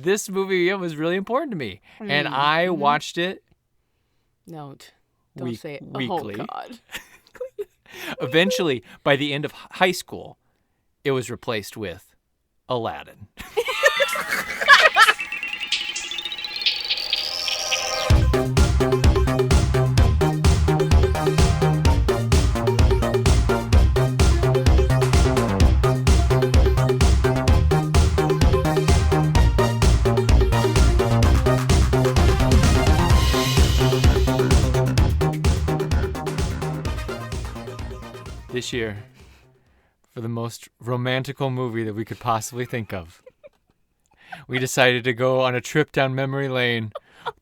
this movie was really important to me. And I watched it Don't week- say it. weekly. Oh, God. Eventually, by the end of high school, it was replaced with Aladdin. This year, for the most romantical movie that we could possibly think of, we decided to go on a trip down memory lane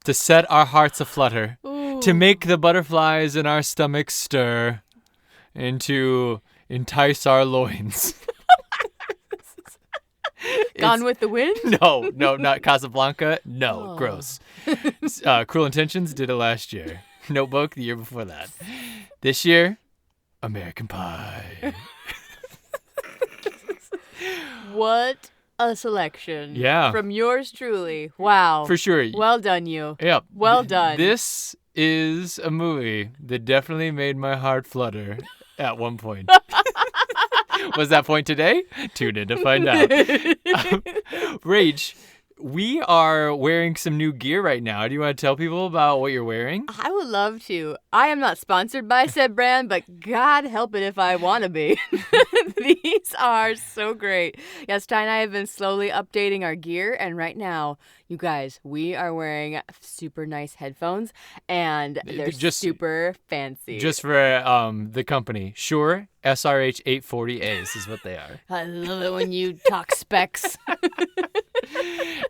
to set our hearts aflutter, to make the butterflies in our stomachs stir, and to entice our loins. Gone with the Wind? No, not Casablanca. No, gross. Cruel Intentions did it last year. Notebook the year before that. This year, American Pie. What a selection. Yeah. From yours truly. Wow. For sure. Well done, you. Yep. Well done. This is a movie that definitely made my heart flutter at one point. Was that point today? Tune in to find out. Rach, we are wearing some new gear right now. Do you want to tell people about what you're wearing? I would love to. I am not sponsored by said brand, but God help it if I want to be. These are so great. Yes, Ty and I have been slowly updating our gear, and right now, you guys, we are wearing super nice headphones, and they're super fancy. Just for the company, Shure SRH 840As is what they are. I love it when you talk specs.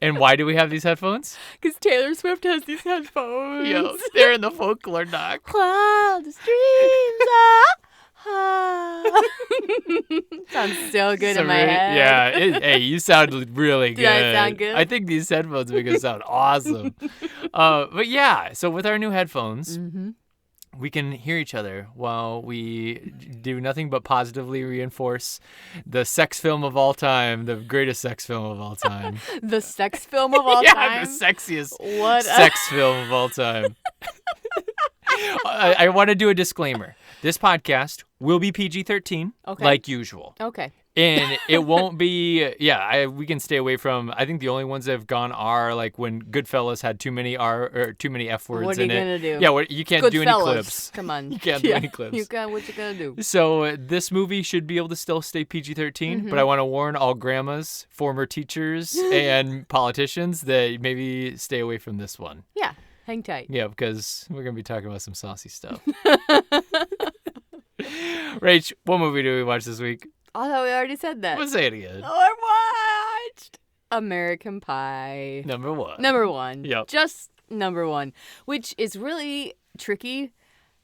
And why do we have these headphones? Because Taylor Swift has these headphones. Yo, they're in the folklore doc. Wildest dreams sounds so good in my head. Yeah. Hey, you sound really good. Do I sound good? I think these headphones make us sound awesome. But yeah, so with our new headphones, we can hear each other while we do nothing but positively reinforce the sex film of all time, the greatest sex film of all time. The sex film of all yeah, time? the sexiest sex film of all time. I want to do a disclaimer. This podcast will be PG-13, like usual. Okay. And it won't be, we can stay away from, I think the only ones that have gone R, like when Goodfellas had too many R or too many F words in it. What are you going to do? Yeah, you can't do any clips. Come on. You can't do any clips. What you going to do? So this movie should be able to still stay PG-13, but I want to warn all grandmas, former teachers, and politicians that maybe stay away from this one. Yeah, hang tight. Yeah, because we're going to be talking about some saucy stuff. Rach, what movie do we watch this week? I thought we already said that. Let's say it again. I watched American Pie. Number one. Number one. Yep. Just number one, which is really tricky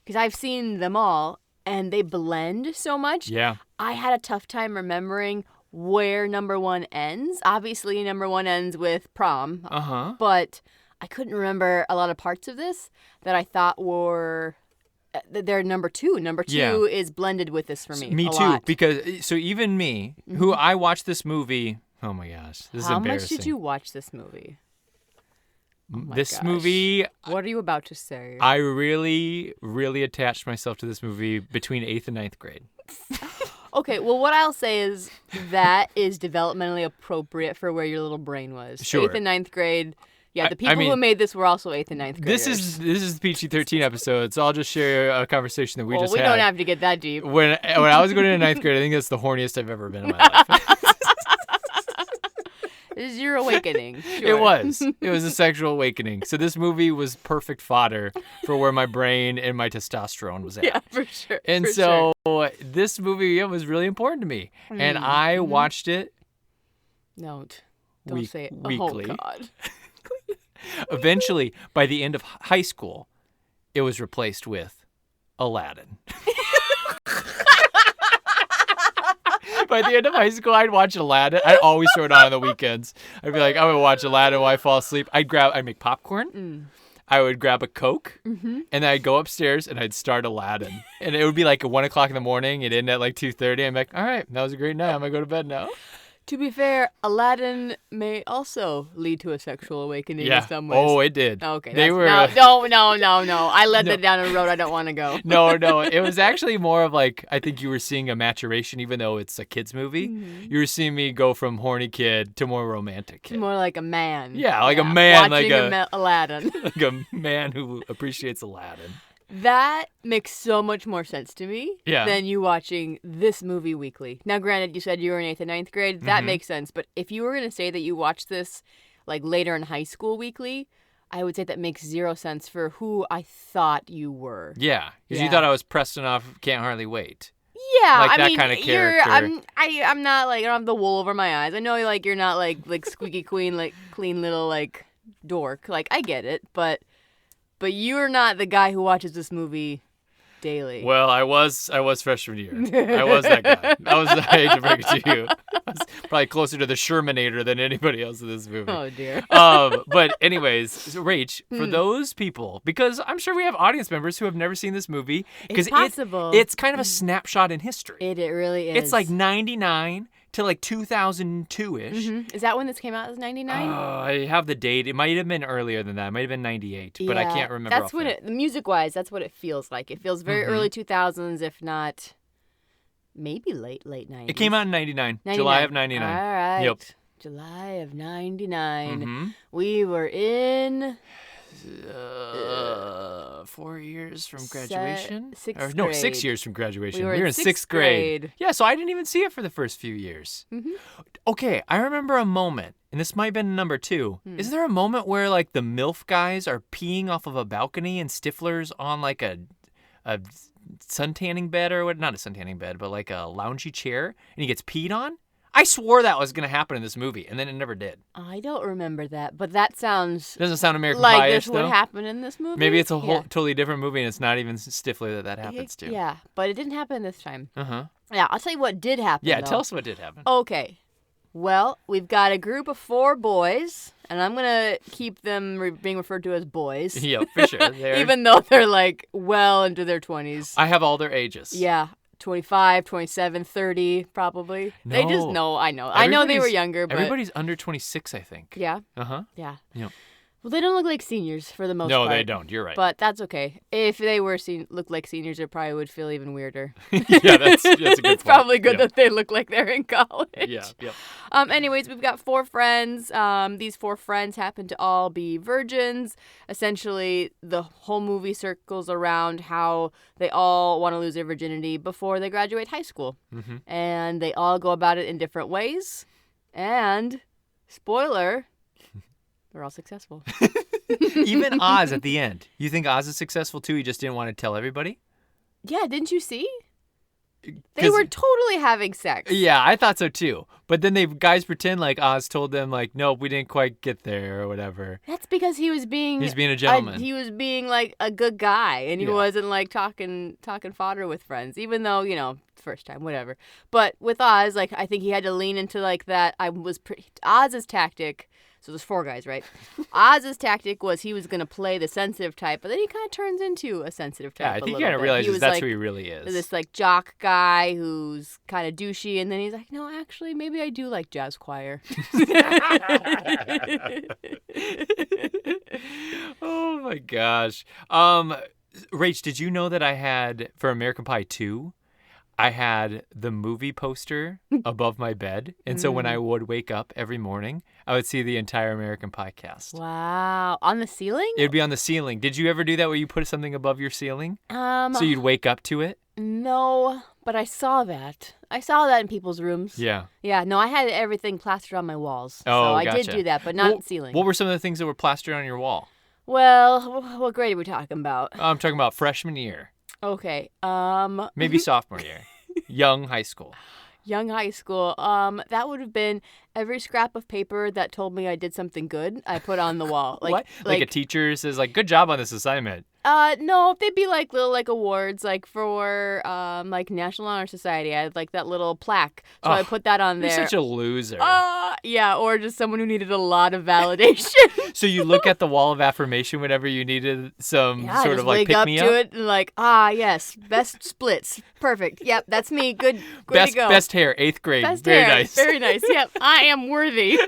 because I've seen them all and they blend so much. Yeah. I had a tough time remembering where number one ends. Obviously, number one ends with prom. But I couldn't remember a lot of parts of this that I thought were... They're number two. Number two is blended with this for me. Me too. Lot. Because, so even me, who I watched this movie, oh my gosh, this is embarrassing. How much did you watch this movie? This movie... What are you about to say? I really, really attached myself to this movie between 8th and 9th grade. Okay, well, what I'll say is that is developmentally appropriate for where your little brain was. Sure. 8th and 9th grade... Yeah, the people who made this were also 8th and 9th graders. This is the PG-13 episode, so I'll just share a conversation that we just had. We don't have to get that deep. When I was going into 9th grade, I think that's the horniest I've ever been in my life. This is your awakening. Sure. It was. It was a sexual awakening. So this movie was perfect fodder for where my brain and my testosterone was at. Yeah, for sure. And this movie was really important to me. And I watched it. Don't say it. Weekly. Oh, God. Eventually, by the end of high school, it was replaced with Aladdin. By the end of high school, I'd watch Aladdin. I'd always throw it on the weekends. I'd be like, I'm going to watch Aladdin while I fall asleep. I'd make popcorn. I would grab a Coke, and then I'd go upstairs, and I'd start Aladdin. And it would be like 1 o'clock in the morning. It'd end at like 2:30. I'm like, all right, that was a great night. I'm going to go to bed now. To be fair, Aladdin may also lead to a sexual awakening in some ways. Oh, it did. Okay. They were. No. I led that down a road I don't want to go. No. It was actually more of like, I think you were seeing a maturation, even though it's a kid's movie. Mm-hmm. You were seeing me go from horny kid to more romantic kid. More like a man. Yeah, like a man. Watching Aladdin. Like a man who appreciates Aladdin. That makes so much more sense to me than you watching this movie weekly. Now, granted, you said you were in 8th and 9th grade. That makes sense. But if you were going to say that you watched this like later in high school weekly, I would say that makes zero sense for who I thought you were. Yeah, because you thought I was Preston off Can't Hardly Wait. Yeah, like I that mean, kind of character. I'm not like, I don't have the wool over my eyes. I know like you're not like squeaky queen, like clean little like dork. Like I get it, but you're not the guy who watches this movie daily. Well, I was freshman year. I was that guy. I hate to break it to you. I was probably closer to the Shermanator than anybody else in this movie. Oh, dear. But anyways, so Rach, for those people, because I'm sure we have audience members who have never seen this movie. It's possible. It's kind of a snapshot in history. It really is. It's like 99 to like 2002-ish. Mm-hmm. Is that when this came out? Is 99? I have the date. It might have been earlier than that. It might have been 98, but I can't remember. That's when music-wise, that's what it feels like. It feels very early 2000s, if not maybe late 90s. It came out in 99. July of 99. All right. Yep. July of 99. Mm-hmm. We were in 4 years from graduation? 6 years from graduation. We were in in sixth grade. Yeah, so I didn't even see it for the first few years. Mm-hmm. Okay, I remember a moment, and this might have been number 2. Is there a moment where like the MILF guys are peeing off of a balcony and Stifler's on like a suntanning bed or what? Not a suntanning bed, but like a loungy chair, and he gets peed on? I swore that was going to happen in this movie, and then it never did. I don't remember that, but that sounds... Doesn't sound American like Pie-ish, this would happen in this movie. Maybe it's a whole totally different movie, and it's not even Stifler that happens to. Yeah, but it didn't happen this time. Uh-huh. Yeah, I'll tell you what did happen, Yeah, though. tell us what did happen. Okay. Well, we've got a group of 4 boys, and I'm going to keep them being referred to as boys. Yeah, for sure. Even though they're, like, well into their 20s. I have all their ages. Yeah. 25, 27, 30, probably. No. They just know. I know. I know they were younger, but... Everybody's under 26, I think. Yeah? Uh-huh. Yeah. Yep. Well, they don't look like seniors for the most part. No, they don't. You're right. But that's okay. If they were looked like seniors, it probably would feel even weirder. Yeah, that's a good point. It's probably good that they look like they're in college. Yeah, yep. Anyways, we've got 4 friends. These 4 friends happen to all be virgins. Essentially, the whole movie circles around how they all want to lose their virginity before they graduate high school. Mm-hmm. And they all go about it in different ways. And, spoiler... We're all successful. Even Oz at the end. You think Oz is successful too? He just didn't want to tell everybody? Yeah, didn't you see? They were totally having sex. Yeah, I thought so too. But then guys pretend like Oz told them like, nope, we didn't quite get there or whatever. That's because he was being... He's being a gentleman. He was being like a good guy, and he wasn't like talking fodder with friends, even though, first time, whatever. But with Oz, like, I think he had to lean into like that. Oz's tactic... So there's 4 guys, right? Oz's tactic was he was going to play the sensitive type, but then he kind of turns into a sensitive type. Yeah, I think he kind of realizes that's who he really is. This like jock guy who's kind of douchey, and then he's like, no, actually, maybe I do like jazz choir. Oh my gosh. Rach, did you know that I had, for American Pie 2, I had the movie poster above my bed. And so when I would wake up every morning, I would see the entire American Pie cast. Wow. On the ceiling? It would be on the ceiling. Did you ever do that where you put something above your ceiling? So you'd wake up to it? No, but I saw that. I saw that in people's rooms. Yeah. Yeah, no, I had everything plastered on my walls. Oh, so I gotcha. did do that, but not ceiling. What were some of the things that were plastered on your wall? Well, what grade are we talking about? I'm talking about freshman year. Okay. Maybe sophomore year. Young high school. Young high school. That would have been every scrap of paper that told me I did something good, I put on the wall. What? Like a teacher says, like, good job on this assignment. No, they'd be like little like awards, like for like National Honor Society. I had like that little plaque, so I put that on there. You're such a loser. Yeah, or just someone who needed a lot of validation. So you look at the wall of affirmation whenever you needed some sort of like pick me up to it and like, yes, best splits, perfect. Yep, that's me. Good best, to go. Best hair, 8th grade. Best Very hair, nice. Very nice. Yep, I am worthy.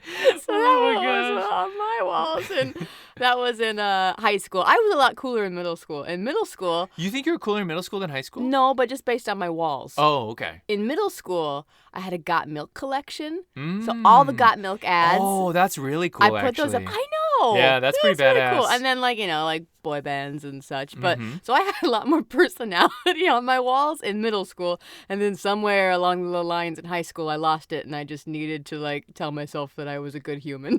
So that was on my walls, and that was in high school. I was a lot cooler in middle school. In middle school... You think you were cooler in middle school than high school? No, but just based on my walls. Oh, okay. In middle school, I had a Got Milk collection. So all the Got Milk ads... Oh, that's really cool, I put those up. I know! Yeah, that's pretty badass. Really cool. And then, like, like boy bands and such. But so I had a lot more personality on my walls in middle school. And then somewhere along the lines in high school, I lost it. And I just needed to, like, tell myself that I was a good human.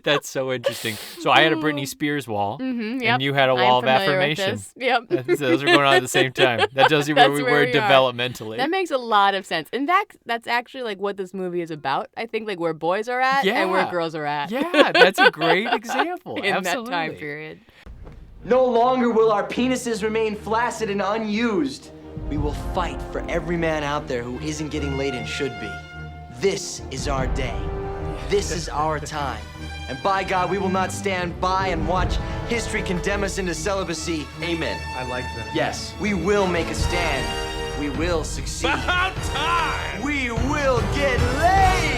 That's so interesting. So I had a Britney Spears wall, yep. and you had a wall of affirmation. Yep. So those are going on at the same time. That tells you where we were developmentally. That makes a lot of sense. And that's actually like what this movie is about. I think like where boys are at and where girls are at. Yeah, that's a great example. In that time period. No longer will our penises remain flaccid and unused. We will fight for every man out there who isn't getting laid and should be. This is our day. This is our time. And by God, we will not stand by and watch history condemn us into celibacy. Amen. I like that. Yes, we will make a stand. We will succeed. About time! We will get laid!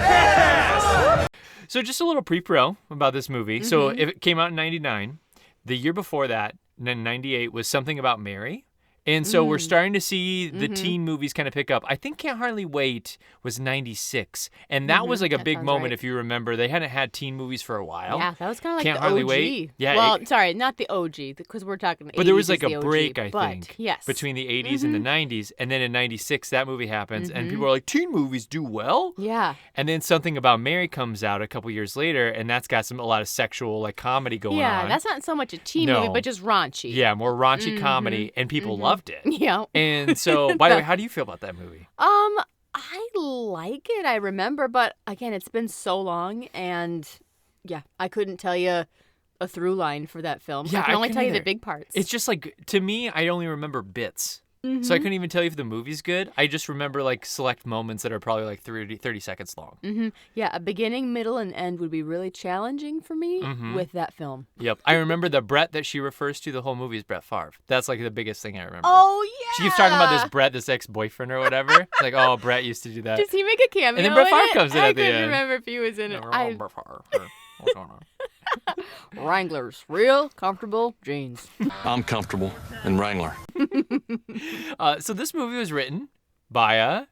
Yes! So just a little pre-pro about this movie. So if it came out in 99, the year before that, in 98, was Something About Mary. And so we're starting to see the teen movies kind of pick up. I think Can't Hardly Wait was 96. And that was like a big moment, if you remember. They hadn't had teen movies for a while. Yeah, that was kind of like Can't the Hardly OG. Wait. Yeah, well, sorry, not the OG, because we're talking the 80s. But there was like a a break, I think, yes. between the 80s and the 90s. And then in 96, that movie happens. And people are like, teen movies do well? Yeah. And then Something About Mary comes out a couple years later, and that's got a lot of sexual like comedy going on. Yeah, that's not so much a teen movie, but just raunchy. Yeah, more raunchy comedy, and people loved it. Yeah. And so, by the way, how do you feel about that movie? I like it. I remember, but again, it's been so long, and yeah, I couldn't tell you a through line for that film. Yeah, I can only tell you either. the big parts. It's just like, to me, I only remember bits. So I couldn't even tell you if the movie's good. I just remember like select moments that are probably like 30 seconds long. Yeah, a beginning, middle, and end would be really challenging for me with that film. Yep. I remember the Brett that she refers to the whole movie is Brett Favre. That's like the biggest thing I remember. Oh, yeah. She keeps talking about this Brett, this ex-boyfriend or whatever. It's like, oh, Brett used to do that. Does he make a cameo? And then Brett Favre it? comes in I at the end. couldn't remember if he was in it. Brett Favre. What's going on? Wranglers, real comfortable jeans. I'm comfortable in Wrangler. So this movie was written by a...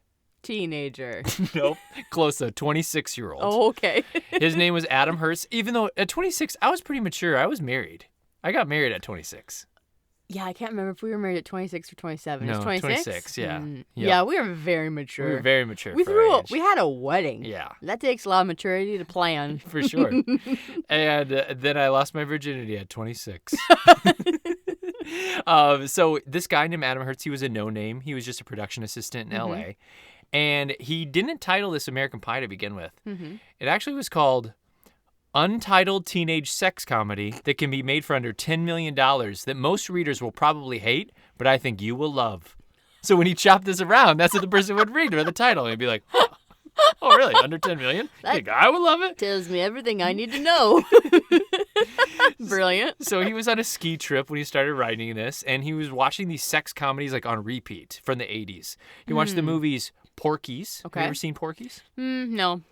Teenager. Nope. Close, a 26-year-old. Oh, okay. His name was Adam Hurst. Even though at 26, I was pretty mature. I was married. I got married at 26. Yeah, I can't remember if we were married at 26 or 27. No, It was 26? 26, yeah. Yep. Yeah, we were very mature. We were very mature We for our age. we had a wedding. Yeah. That takes a lot of maturity to plan. For sure. And then I lost my virginity at 26. So this guy named Adam Hurst, he was a no-name. He was just a production assistant in L.A. And he didn't title this American Pie to begin with. It actually was called Untitled Teenage Sex Comedy that can be made for under $10 million that most readers will probably hate, but I think you will love. So when he chopped this around, that's what the person would read or the title. And he'd be like, huh. Oh, really? Under 10 million? You think I would love it? Tells me everything I need to know. Brilliant. So he was on a ski trip when he started writing this, and he was watching these sex comedies like on repeat from the 80s. He watched the movies Porky's. Okay. Have you ever seen Porky's? No.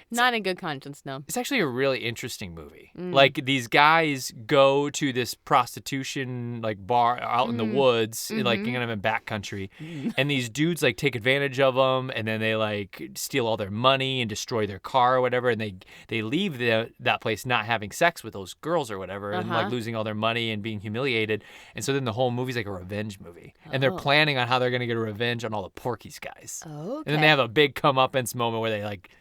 Not in good conscience, no. It's actually a really interesting movie. Like these guys go to this prostitution like bar out in the woods, like kind of in backcountry, and these dudes like take advantage of them, and then they like steal all their money and destroy their car or whatever, and they leave that place not having sex with those girls or whatever, and like losing all their money and being humiliated. And so then the whole movie's like a revenge movie, and they're planning on how they're gonna get a revenge on all the Porky's guys. Oh, okay. And then they have a big comeuppance moment where they like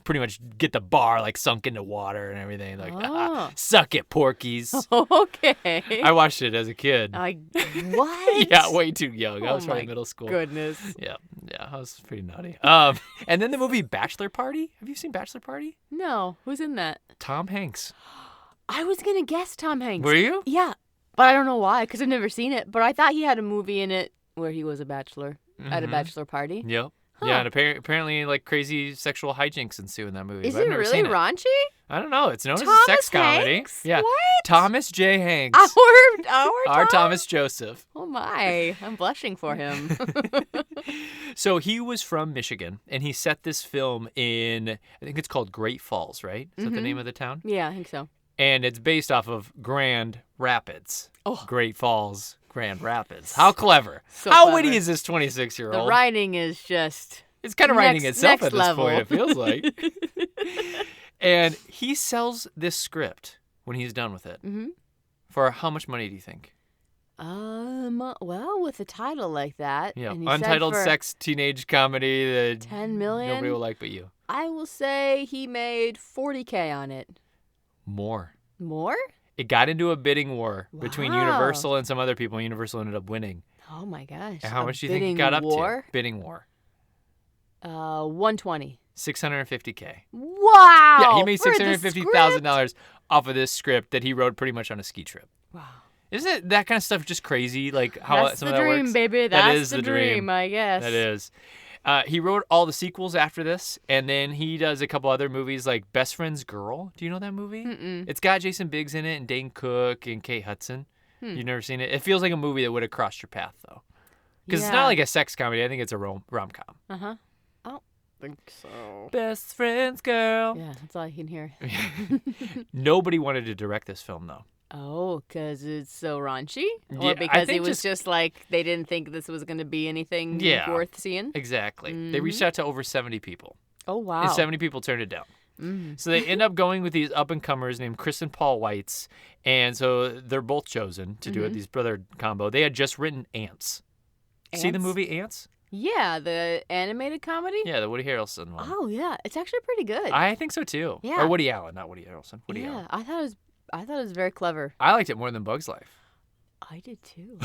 pretty much get the bar like sunk into water and everything. Like, Oh. suck it, Porkies. Okay. I watched it as a kid. What? Yeah, way too young. I Oh was probably my middle school. Goodness. Yeah, I was pretty naughty. And then the movie Bachelor Party. Have you seen Bachelor Party? No. Who's in that? Tom Hanks. I was going to guess Tom Hanks. Were you? Yeah. But I don't know why, because I've never seen it. But I thought he had a movie in it where he was a bachelor at a bachelor party. Yep. Huh. Yeah, and apparently, like crazy sexual hijinks ensue in that movie. Is but I've it never really seen it. raunchy? I don't know. It's known as a Thomas sex comedy. Hanks? Yeah. What? Thomas J. Hanks. Our Thomas Joseph. Oh my, I'm blushing for him. So he was from Michigan, and he set this film in, I think it's called Great Falls, right? Is that the name of the town? Yeah, I think so. And it's based off of Grand Rapids. Oh. Great Falls, Grand Rapids. How clever. So How clever. witty is this 26-year-old? The writing is just It's kind of writing next itself at this level. point, it feels like. And he sells this script when he's done with it. Mhm. For how much money do you think? Well, with a title like that, Yeah, and he said untitled for sex teenage comedy that 10 million. nobody will like but you. I will say he made $40K on it. More. More? It got into a bidding war between Wow. Universal and some other people. and Universal ended up winning. Oh my gosh. And how A much do you think it bidding got up war? to? Bidding war. 120. $650K. Wow. Yeah, he made for the $650,000 off of this script that he wrote pretty much on a ski trip. Wow. Isn't it that kind of stuff just crazy? Like how That's some the of that dream, works? baby. That That's is the dream, I guess. That is. He wrote all the sequels after this, and then he does a couple other movies like Best Friend's Girl. Do you know that movie? Mm-mm. It's got Jason Biggs in it and Dane Cook and Kate Hudson. You've never seen it? It feels like a movie that would have crossed your path, though. Because it's Yeah. not like a sex comedy. I think it's a rom-com. Uh-huh. I don't think so. Best Friend's Girl. Yeah, that's all I can hear. Nobody wanted to direct this film, though. Oh, because it's so raunchy? Yeah, Or I because think it was just- just like they didn't think this was going to be anything Yeah. worth seeing? Exactly. They reached out to over 70 people. Oh, wow. And 70 people turned it down. So they end up going with these up-and-comers named Chris and Paul Weitz. And so they're both chosen to do it, these brother combo. They had just written Ants. See the Ants? movie Ants? Yeah, the animated comedy? Yeah, the Woody Harrelson one. Oh, yeah. It's actually pretty good. I think so, too. Yeah. Or Woody Allen, not Woody Harrelson. Woody yeah, Allen. I thought it was very clever. I liked it more than Bug's Life. I did too.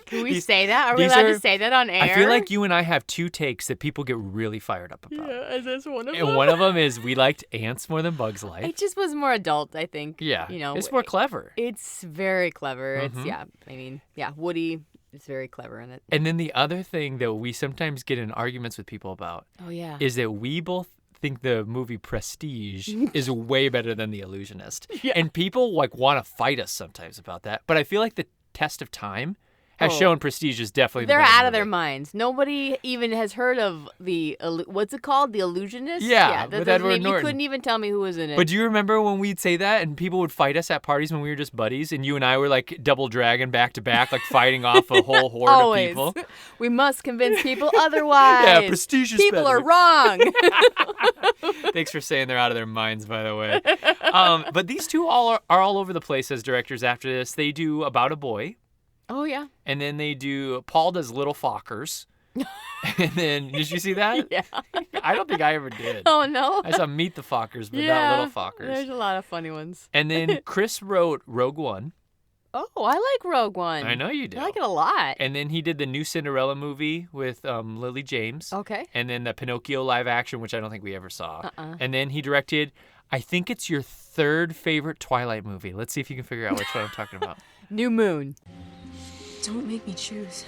Can we These- say that? Are we these allowed are- to say that on air? I feel like you and I have two takes that people get really fired up about. Yeah, is this one of And them? one of them is we liked Ants more than Bug's Life. It just was more adult, I think. Yeah. You know, it's more clever. It's very clever. Mm-hmm. It's, yeah, I mean, yeah, Woody is very clever in it. And then the other thing that we sometimes get in arguments with people about Oh, yeah. is that we both think the movie Prestige is way better than The Illusionist. Yeah. And people like want to fight us sometimes about that. But I feel like the test of time has Oh. shown Prestige is definitely They're the better out of their movie. minds. Nobody even has heard of what's it called? The Illusionist? Yeah, that with doesn't Edward even- You Norton. couldn't even tell me who was in it. But do you remember when we'd say that and people would fight us at parties when we were just buddies and you and I were like double dragon back to back, like fighting off a whole horde Always. of people? We must convince people otherwise. Yeah, Prestige is People better. are wrong. Thanks for saying they're out of their minds, by the way. But these two are all over the place as directors after this. They do About a Boy, Oh, yeah. and then Paul does Little Fockers. And then, did you see that? Yeah. I don't think I ever did. Oh, no. I saw Meet the Fockers, but yeah. not Little Fockers. There's a lot of funny ones. And then Chris wrote Rogue One. Oh, I like Rogue One. I know you do. I like it a lot. And then he did the new Cinderella movie with Lily James. Okay. And then the Pinocchio live action, which I don't think we ever saw. Uh-uh. And then he directed, I think it's your third favorite Twilight movie. Let's see if you can figure out which one I'm talking about. New Moon. Don't make me choose.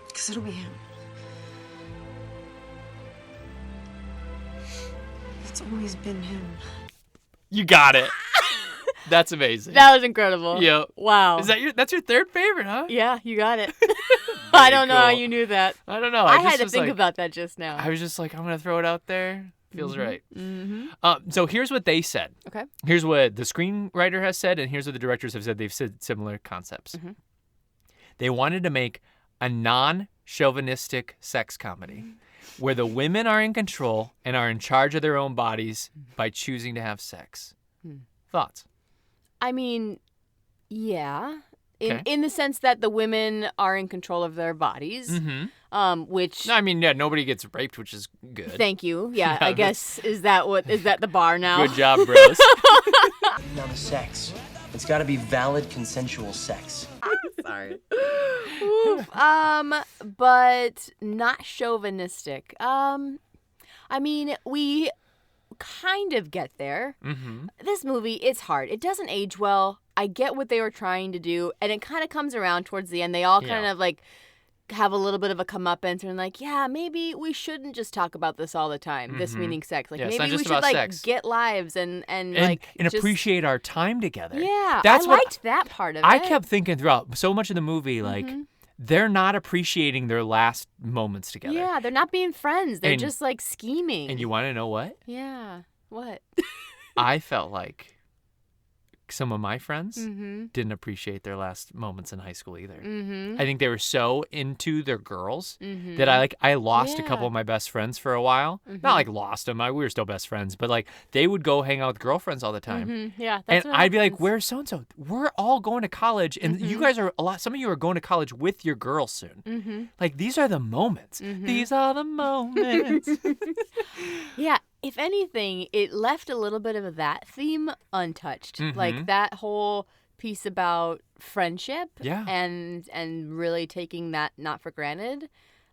Because it'll be him. It's always been him. You got it. That's amazing. That was incredible. Yep. Wow. That's your third favorite, huh? Yeah, you got it. I don't know how cool. you knew that. I don't know. I just had to was think like- about that just now. I was just like, I'm going to throw it out there. Feels right. Mm-hmm. So here's what they said. Okay. Here's what the screenwriter has said, and here's what the directors have said. They've said similar concepts. Mm-hmm. They wanted to make a non-chauvinistic sex comedy where the women are in control and are in charge of their own bodies by choosing to have sex. Thoughts? I mean, yeah. in the sense that the women are in control of their bodies, which No, I mean, yeah, nobody gets raped, which is good. thank you. Yeah, I guess is that the bar now? Good job, bros. Now the sex. It's got to be valid, consensual sex. Sorry. Oof. But not chauvinistic. I mean, we kind of get there. This movie, it's hard. It doesn't age well. I get what they were trying to do, and it kind of comes around towards the end. They all kind of like have a little bit of a comeuppance and like, yeah, maybe we shouldn't just talk about this all the time. This meaning sex. Like maybe we should like sex. Get lives and like just appreciate our time together. Yeah, That's I what liked that part of it. I kept thinking throughout so much of the movie, like they're not appreciating their last moments together. Yeah, they're not being friends. They're just like scheming. And you want to know what? Yeah, what? I felt like some of my friends didn't appreciate their last moments in high school either. I think they were so into their girls that I lost a couple of my best friends for a while. Not like lost them. We were still best friends, but like they would go hang out with girlfriends all the time. Yeah, that's and what I'd be like, happens. "Where's so and so? We're all going to college, and you guys are some of you are going to college with your girls soon. Like these are the moments. These are the moments." Yeah, if anything, it left a little bit of that theme untouched. Like that whole piece about friendship and really taking that not for granted.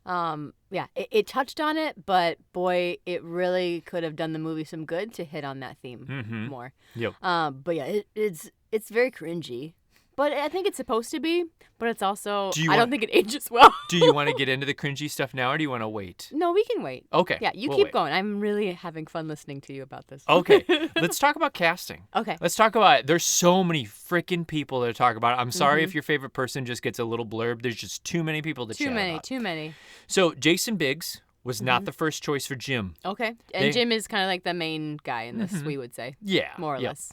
It touched on it, but boy, it really could have done the movie some good to hit on that theme more. Yep. But yeah, it's very cringy. But I think it's supposed to be, but it's also, I don't think it ages well. Do you want to get into the cringy stuff now, or do you want to wait? No, we can wait. Okay. Yeah, you we'll keep wait. going. I'm really having fun listening to you about this. Okay. Let's talk about casting. Okay. Let's talk about it. There's so many freaking people to talk about. I'm sorry if your favorite person just gets a little blurb. There's just too many people to chat about. Too many. So Jason Biggs was not the first choice for Jim. Okay. And Jim is kind of like the main guy in this, we would say. Yeah. More or less.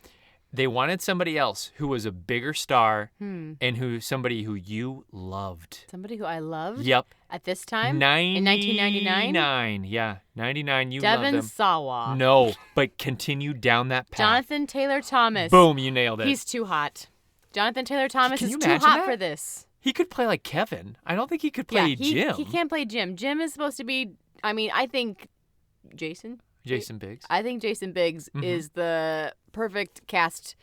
They wanted somebody else who was a bigger star and somebody who you loved. Somebody who I loved? Yep. At this time? In 1999? Yeah. 99, you Devin loved him. Sawa. No, but continue down that path. Jonathan Taylor Thomas. Boom, you nailed it. He's too hot. Jonathan Taylor Thomas Can is you too imagine hot that? for this. He could play like Kevin. I don't think he could play Jim. He can't play Jim. Jim is supposed to be, I think Jason Biggs. I think Jason Biggs is the perfect cast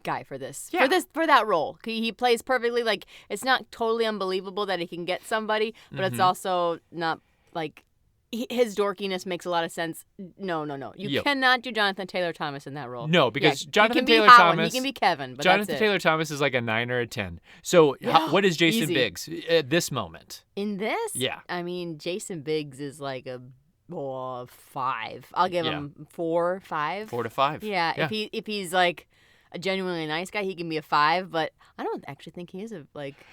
guy for this. Yeah. For that role. He plays perfectly. Like, it's not totally unbelievable that he can get somebody, but it's also not like his dorkiness makes a lot of sense. No. You cannot do Jonathan Taylor Thomas in that role. No, because Jonathan he can Taylor be Howard, Thomas. He can be Kevin, but Jonathan that's it. Taylor Thomas is like a 9 or a 10. So what is Jason Easy. Biggs at this moment? In this? Yeah. I mean, Jason Biggs is like a 5. I'll give him 4, 5. 4 to 5. Yeah. If he's like a genuinely nice guy, he can be a 5. But I don't actually think he is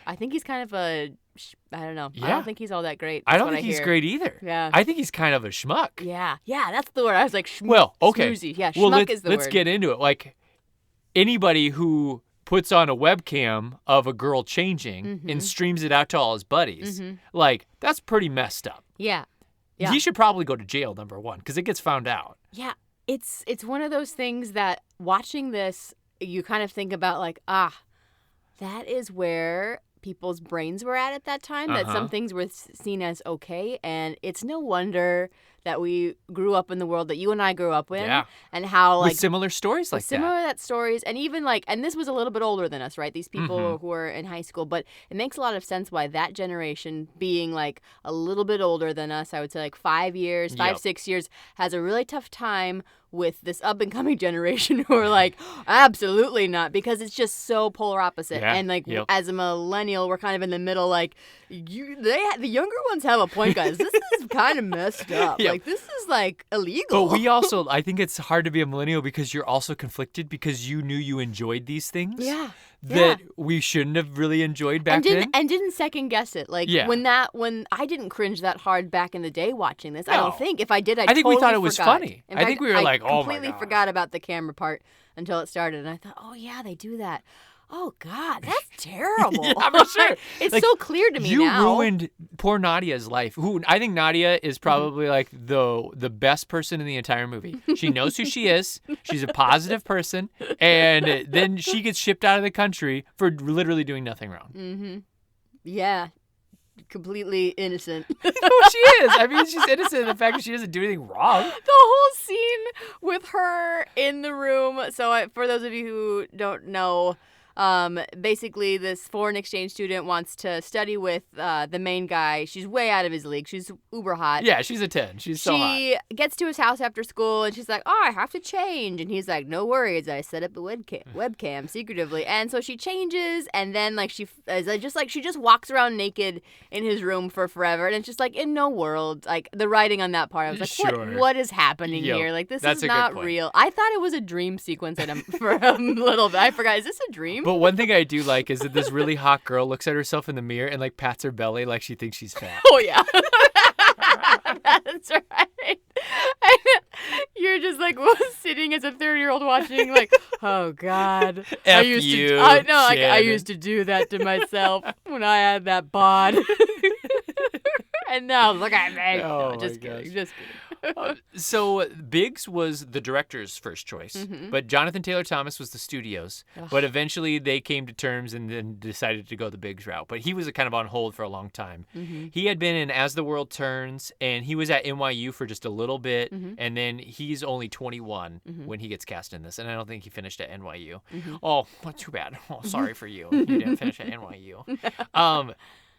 I think he's kind of a. I don't know. Yeah. I don't think he's all that great. I don't think he's great either. Yeah. I think he's kind of a schmuck. Yeah, that's the word. I was like, Well, okay. Snoozy. Yeah, well, schmuck is the let's word. get into it. Like, anybody who puts on a webcam of a girl changing and streams it out to all his buddies, like, that's pretty messed up. Yeah. He should probably go to jail, number one, because it gets found out. Yeah. It's one of those things that watching this, you kind of think about like, that is where people's brains were at that time, that some things were seen as okay, and it's no wonder that we grew up in the world that you and I grew up in, and how like with similar stories like that. Stories, and even like, and this was a little bit older than us, right? These people who were in high school, but it makes a lot of sense why that generation, being like a little bit older than us, I would say like 5 years, 6 years, has a really tough time with this up-and-coming generation who are like, absolutely not, because it's just so polar opposite. Yeah. And like, as a millennial, we're kind of in the middle, like, the younger ones have a point, guys. This is kind of messed up. Like, this is like illegal. But we also, I think it's hard to be a millennial because you're also conflicted because you knew you enjoyed these things. Yeah. That we shouldn't have really enjoyed back then. And didn't second guess it. Like when I didn't cringe that hard back in the day watching this. I don't think. If I did, I think we totally thought it was forgot. funny. In I think we were like, oh my completely God. forgot about the camera part until it started, and I thought, oh yeah, they do that. Oh God, that's terrible. Yeah, for sure. It's Like, so clear to me you now. ruined poor Nadia's life. Who I think Nadia is probably like the best person in the entire movie. She knows who she is. She's a positive person, and then she gets shipped out of the country for literally doing nothing wrong. Yeah, completely innocent. Well, she is. I mean, she's innocent in the fact that she doesn't do anything wrong. The whole scene with her in the room. So, for those of you who don't know, basically this foreign exchange student wants to study with the main guy. She's way out of his league. She's uber hot. Yeah, she's a 10. She's so hot. She gets to his house after school and she's like, "Oh, I have to change." And he's like, "No worries. I set up a webcam secretively." And so she changes, and then like she just walks around naked in his room for forever. And it's just like, in no world, like the writing on that part, I was like, Sure. what is happening Yo, here? Like, this that's is a good not point. real. I thought it was a dream sequence for a little bit. I forgot. Is this a dream? But one thing I do like is that this really hot girl looks at herself in the mirror and like pats her belly like she thinks she's fat. Oh, yeah. That's right. You're just like sitting as a 30-year-old watching, like, oh God, F used you, to. I Shannon. used to do that to myself when I had that bod, and now look at me. Oh, No, just my kidding, gosh. just kidding. So Biggs was the director's first choice, Mm-hmm. but Jonathan Taylor Thomas was the studio's. But eventually they came to terms and then decided to go the Biggs route. But he was kind of on hold for a long time. Mm-hmm. He had been in As the World Turns, and he was at NYU for just a little bit, Mm-hmm. and then he's only 21 when he gets cast in this, and I don't think he finished at NYU. Mm-hmm. Oh, not too bad. Oh, sorry for you. You didn't finish at NYU.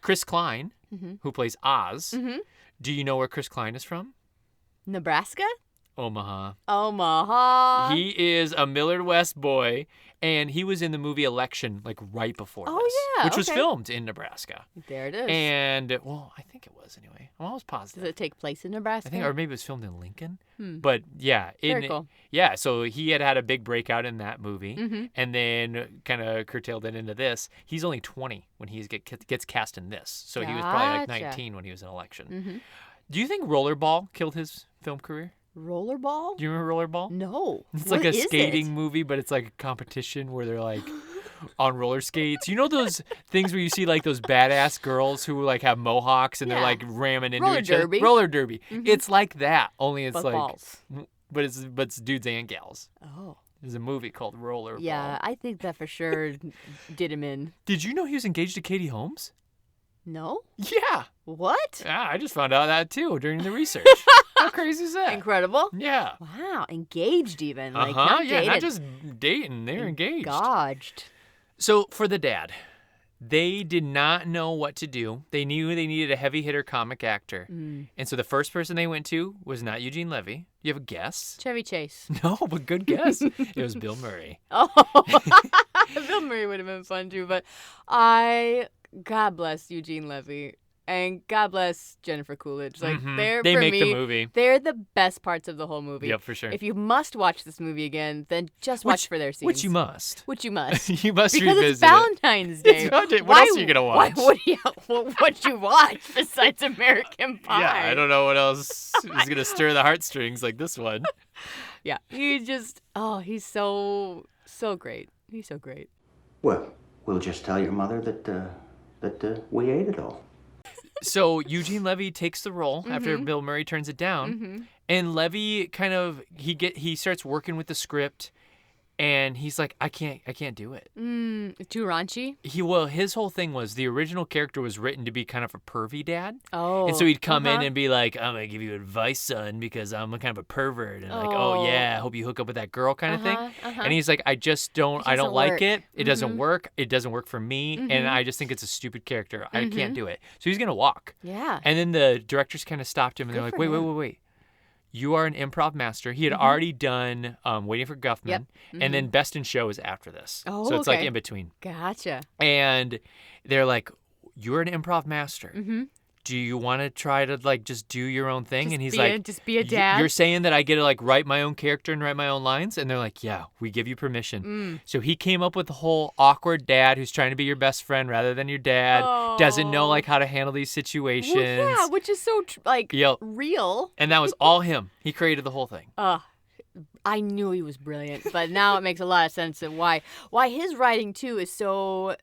Chris Klein, who plays Oz. Mm-hmm. Do you know where Chris Klein is from? Nebraska, Omaha. Omaha. He is a Millard West boy, and he was in the movie Election like right before Oh, this, yeah, which was okay. filmed in Nebraska. There it is. And well, I think it was anyway. I'm almost Does positive. it take place in Nebraska? I think, or maybe it was filmed in Lincoln. But yeah, Very cool. yeah. So he had a big breakout in that movie, Mm-hmm. and then kind of curtailed it into this. He's only 20 when he gets cast in this, so he was probably like Gotcha. 19 when he was in Election. Mm-hmm. Do you think Rollerball killed his film career? Rollerball? Do you remember Rollerball? No. It's What like a is skating it? movie, but it's like a competition where they're like on roller skates. You know those things where you see like those badass girls who like have mohawks and they're Yeah. like ramming into Roller each other. derby. Roller derby. It's like that, only it's But like, balls. but it's dudes and gals. Oh. There's a movie called Rollerball. Yeah, I think that for sure did him in. Did you know he was engaged to Katie Holmes? No? Yeah. What? Yeah, I just found out that too during the research. How crazy is that? Incredible. Yeah. Wow, engaged even. Like, Uh-huh. not Yeah, dated. not just dating. They're engaged. Engaged. So for the dad, they did not know what to do. They knew they needed a heavy hitter comic actor. And so the first person they went to was not Eugene Levy. You have a guess? Chevy Chase. No, but good guess. It was Bill Murray. Oh, Bill Murray would have been fun too, but God bless Eugene Levy. And God bless Jennifer Coolidge. Like, they're, They for make me, the movie. they're the best parts of the whole movie. Yep, for sure. If you must watch this movie again, then just watch for their scenes. Which you must. Which you must. You must Because revisit it's Valentine's Day. It's Valentine's- what else are you gonna watch? What you watch besides American Pie? Yeah, I don't know what else is going to stir the heartstrings like this one. Yeah, he's so great. He's so great. Well, we'll just tell your mother that we ate it all. So Eugene Levy takes the role after Bill Murray turns it down, and Levy kind of he starts working with the script, and he's like, I can't do it. Too raunchy? His whole thing was the original character was written to be kind of a pervy dad. Oh. And so he'd come in and be like, I'm going to give you advice, son, because I'm a kind of a pervert. And like, oh yeah, I hope you hook up with that girl kind of thing. And he's like, I just don't, I don't doesn't like work. it. It doesn't work. It doesn't work for me. And I just think it's a stupid character. I can't do it. So he's going to walk. Yeah. And then the directors kind of stopped him and they're Good like, for wait. him. You are an improv master. He had already done Waiting for Guffman. Yep. And then Best in Show is after this. Oh, so it's like okay. in between. Gotcha. And they're like, you're an improv master. Do you want to try to like just do your own thing? And he's like, just be a dad. You're saying that I get to like write my own character and write my own lines? And they're like, yeah, we give you permission. So he came up with the whole awkward dad who's trying to be your best friend rather than your dad, doesn't know like how to handle these situations. Well, yeah, which is so Yep. real. And that was all him. He created the whole thing. I knew he was brilliant, but now it makes a lot of sense of why his writing too is so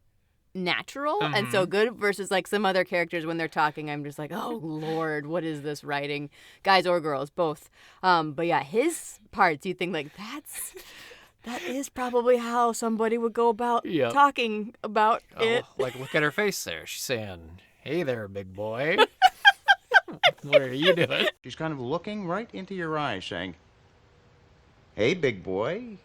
natural and so good versus like some other characters when they're talking. I'm just like, oh Lord, what is this writing? Guys or girls, both. But yeah, his parts, you think like that is probably how somebody would go about talking about it. Like, look at her face there. She's saying, "Hey there, big boy." What are you doing? She's kind of looking right into your eyes, saying, "Hey, big boy.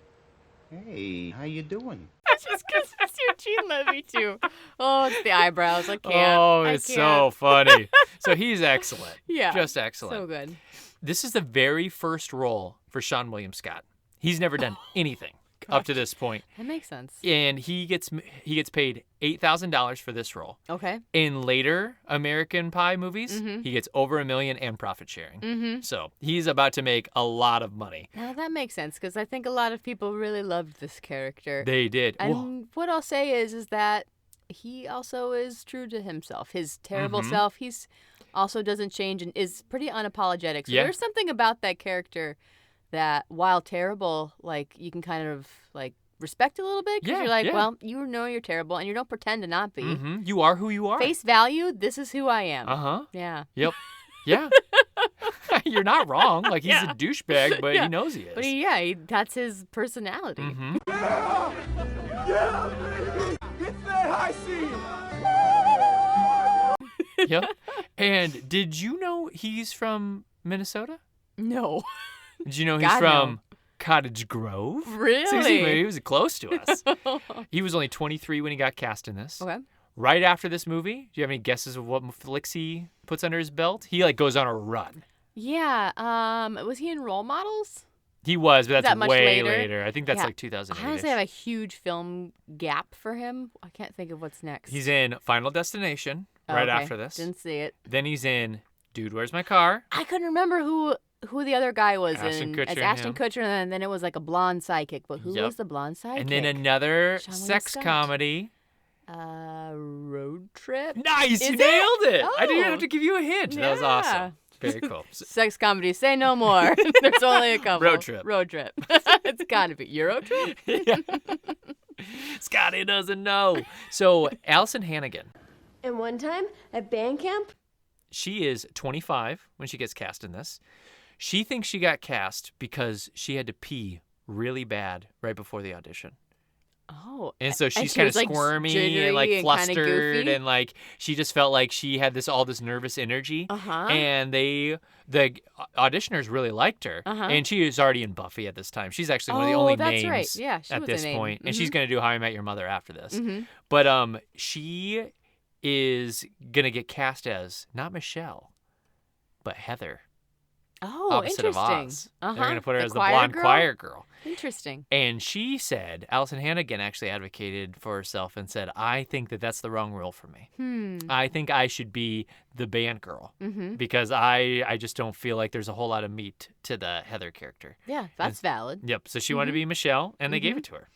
Hey, how you doing?" Just because it's Eugene Levy too. Oh, it's the eyebrows. I can't. Oh, it's so funny. So he's excellent. Yeah. Just excellent. So good. This is the very first role for Sean William Scott. He's never done anything up to this point. That makes sense. And he gets paid $8,000 for this role. Okay. In later American Pie movies, he gets over $1 million and profit sharing. So he's about to make a lot of money. Now that makes sense because I think a lot of people really loved this character. They did. And what I'll say is that he also is true to himself. His terrible self, he's also doesn't change and is pretty unapologetic. So there's something about that character that while terrible, like you can kind of like respect a little bit because you're like, well, you know you're terrible and you don't pretend to not be. You are who you are. Face value, this is who I am. Yeah. Yep. Yeah. You're not wrong. Like he's a douchebag, but he knows he is. But that's his personality. Yep. And did you know he's from Minnesota? No. Did you know he's from Cottage Grove? Really? He was close to us. He was only 23 when he got cast in this. Okay. Right after this movie, do you have any guesses of what flicks he puts under his belt? He like goes on a run. Yeah. Was he in Role Models? He was, but that's that much way later? I think that's like 2008. I honestly have a huge film gap for him. I can't think of what's next. He's in Final Destination right after this. Didn't see it. Then he's in Dude, Where's My Car? I couldn't remember who the other guy was Ashton in. Kutcher It's and Ashton him. Kutcher, and then it was like a blonde sidekick. But who was the blonde sidekick? And then another Sean William sex Scott. comedy. Road Trip? Nice, Is you it? nailed it. I didn't even Oh. have to give you a hint. That was awesome. Very cool. Sex comedy, say no more. There's only a couple. Road Trip. Road Trip. It's gotta be. Euro Trip? Yeah. Scotty doesn't know. So Allison Hannigan, And one time at band camp, she is 25 when she gets cast in this. She thinks she got cast because she had to pee really bad right before the audition. Oh. And so she's she kind of was, like, squirmy jittery and like and kinda flustered goofy? and like she just felt like she had all this nervous energy. And the auditioners really liked her. And she is already in Buffy at this time. She's actually one of the only that's names right. Yeah, she at was a this name. point. And she's going to do How I Met Your Mother after this. But she is going to get cast as not Michelle, but Heather. Oh, opposite interesting. of Oz. They're going to put her The as the choir blonde girl? choir girl. Interesting. And she said, Allison Hannigan actually advocated for herself and said, I think that that's the wrong role for me. I think I should be the band girl because I just don't feel like there's a whole lot of meat to the Heather character. Yeah, that's valid. Yep. So she wanted to be Michelle, and they gave it to her.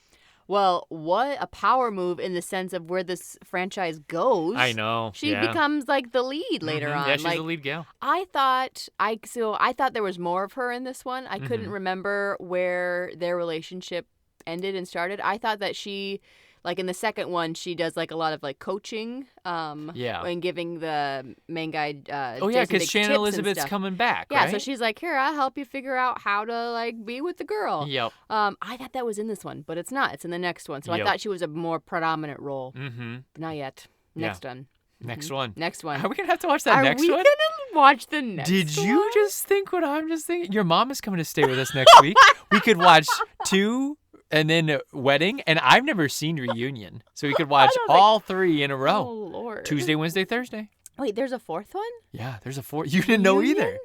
Well, what a power move in the sense of where this franchise goes. I know. She becomes like the lead later on. Yeah, she's like, the lead gal. I thought there was more of her in this one. I couldn't remember where their relationship ended and started. I thought that she, like in the second one, she does like a lot of like coaching. And giving the main guy. Because Shannon Elizabeth's coming back. Yeah, right? so she's like, here, I'll help you figure out how to like be with the girl. Yep. I thought that was in this one, but it's not. It's in the next one. So I thought she was a more predominant role. But not yet. Next one. Next one. Next one. Are we going to have to watch that next Are we one? going to watch the next one? Did you just think what I'm just thinking? Your mom is coming to stay with us next week. We could watch 2 and then Wedding, and I've never seen Reunion. So we could watch all 3 in a row. Oh, Lord. Tuesday, Wednesday, Thursday. Wait, there's a fourth one? Yeah, there's a 4th. You didn't know Reunion? either.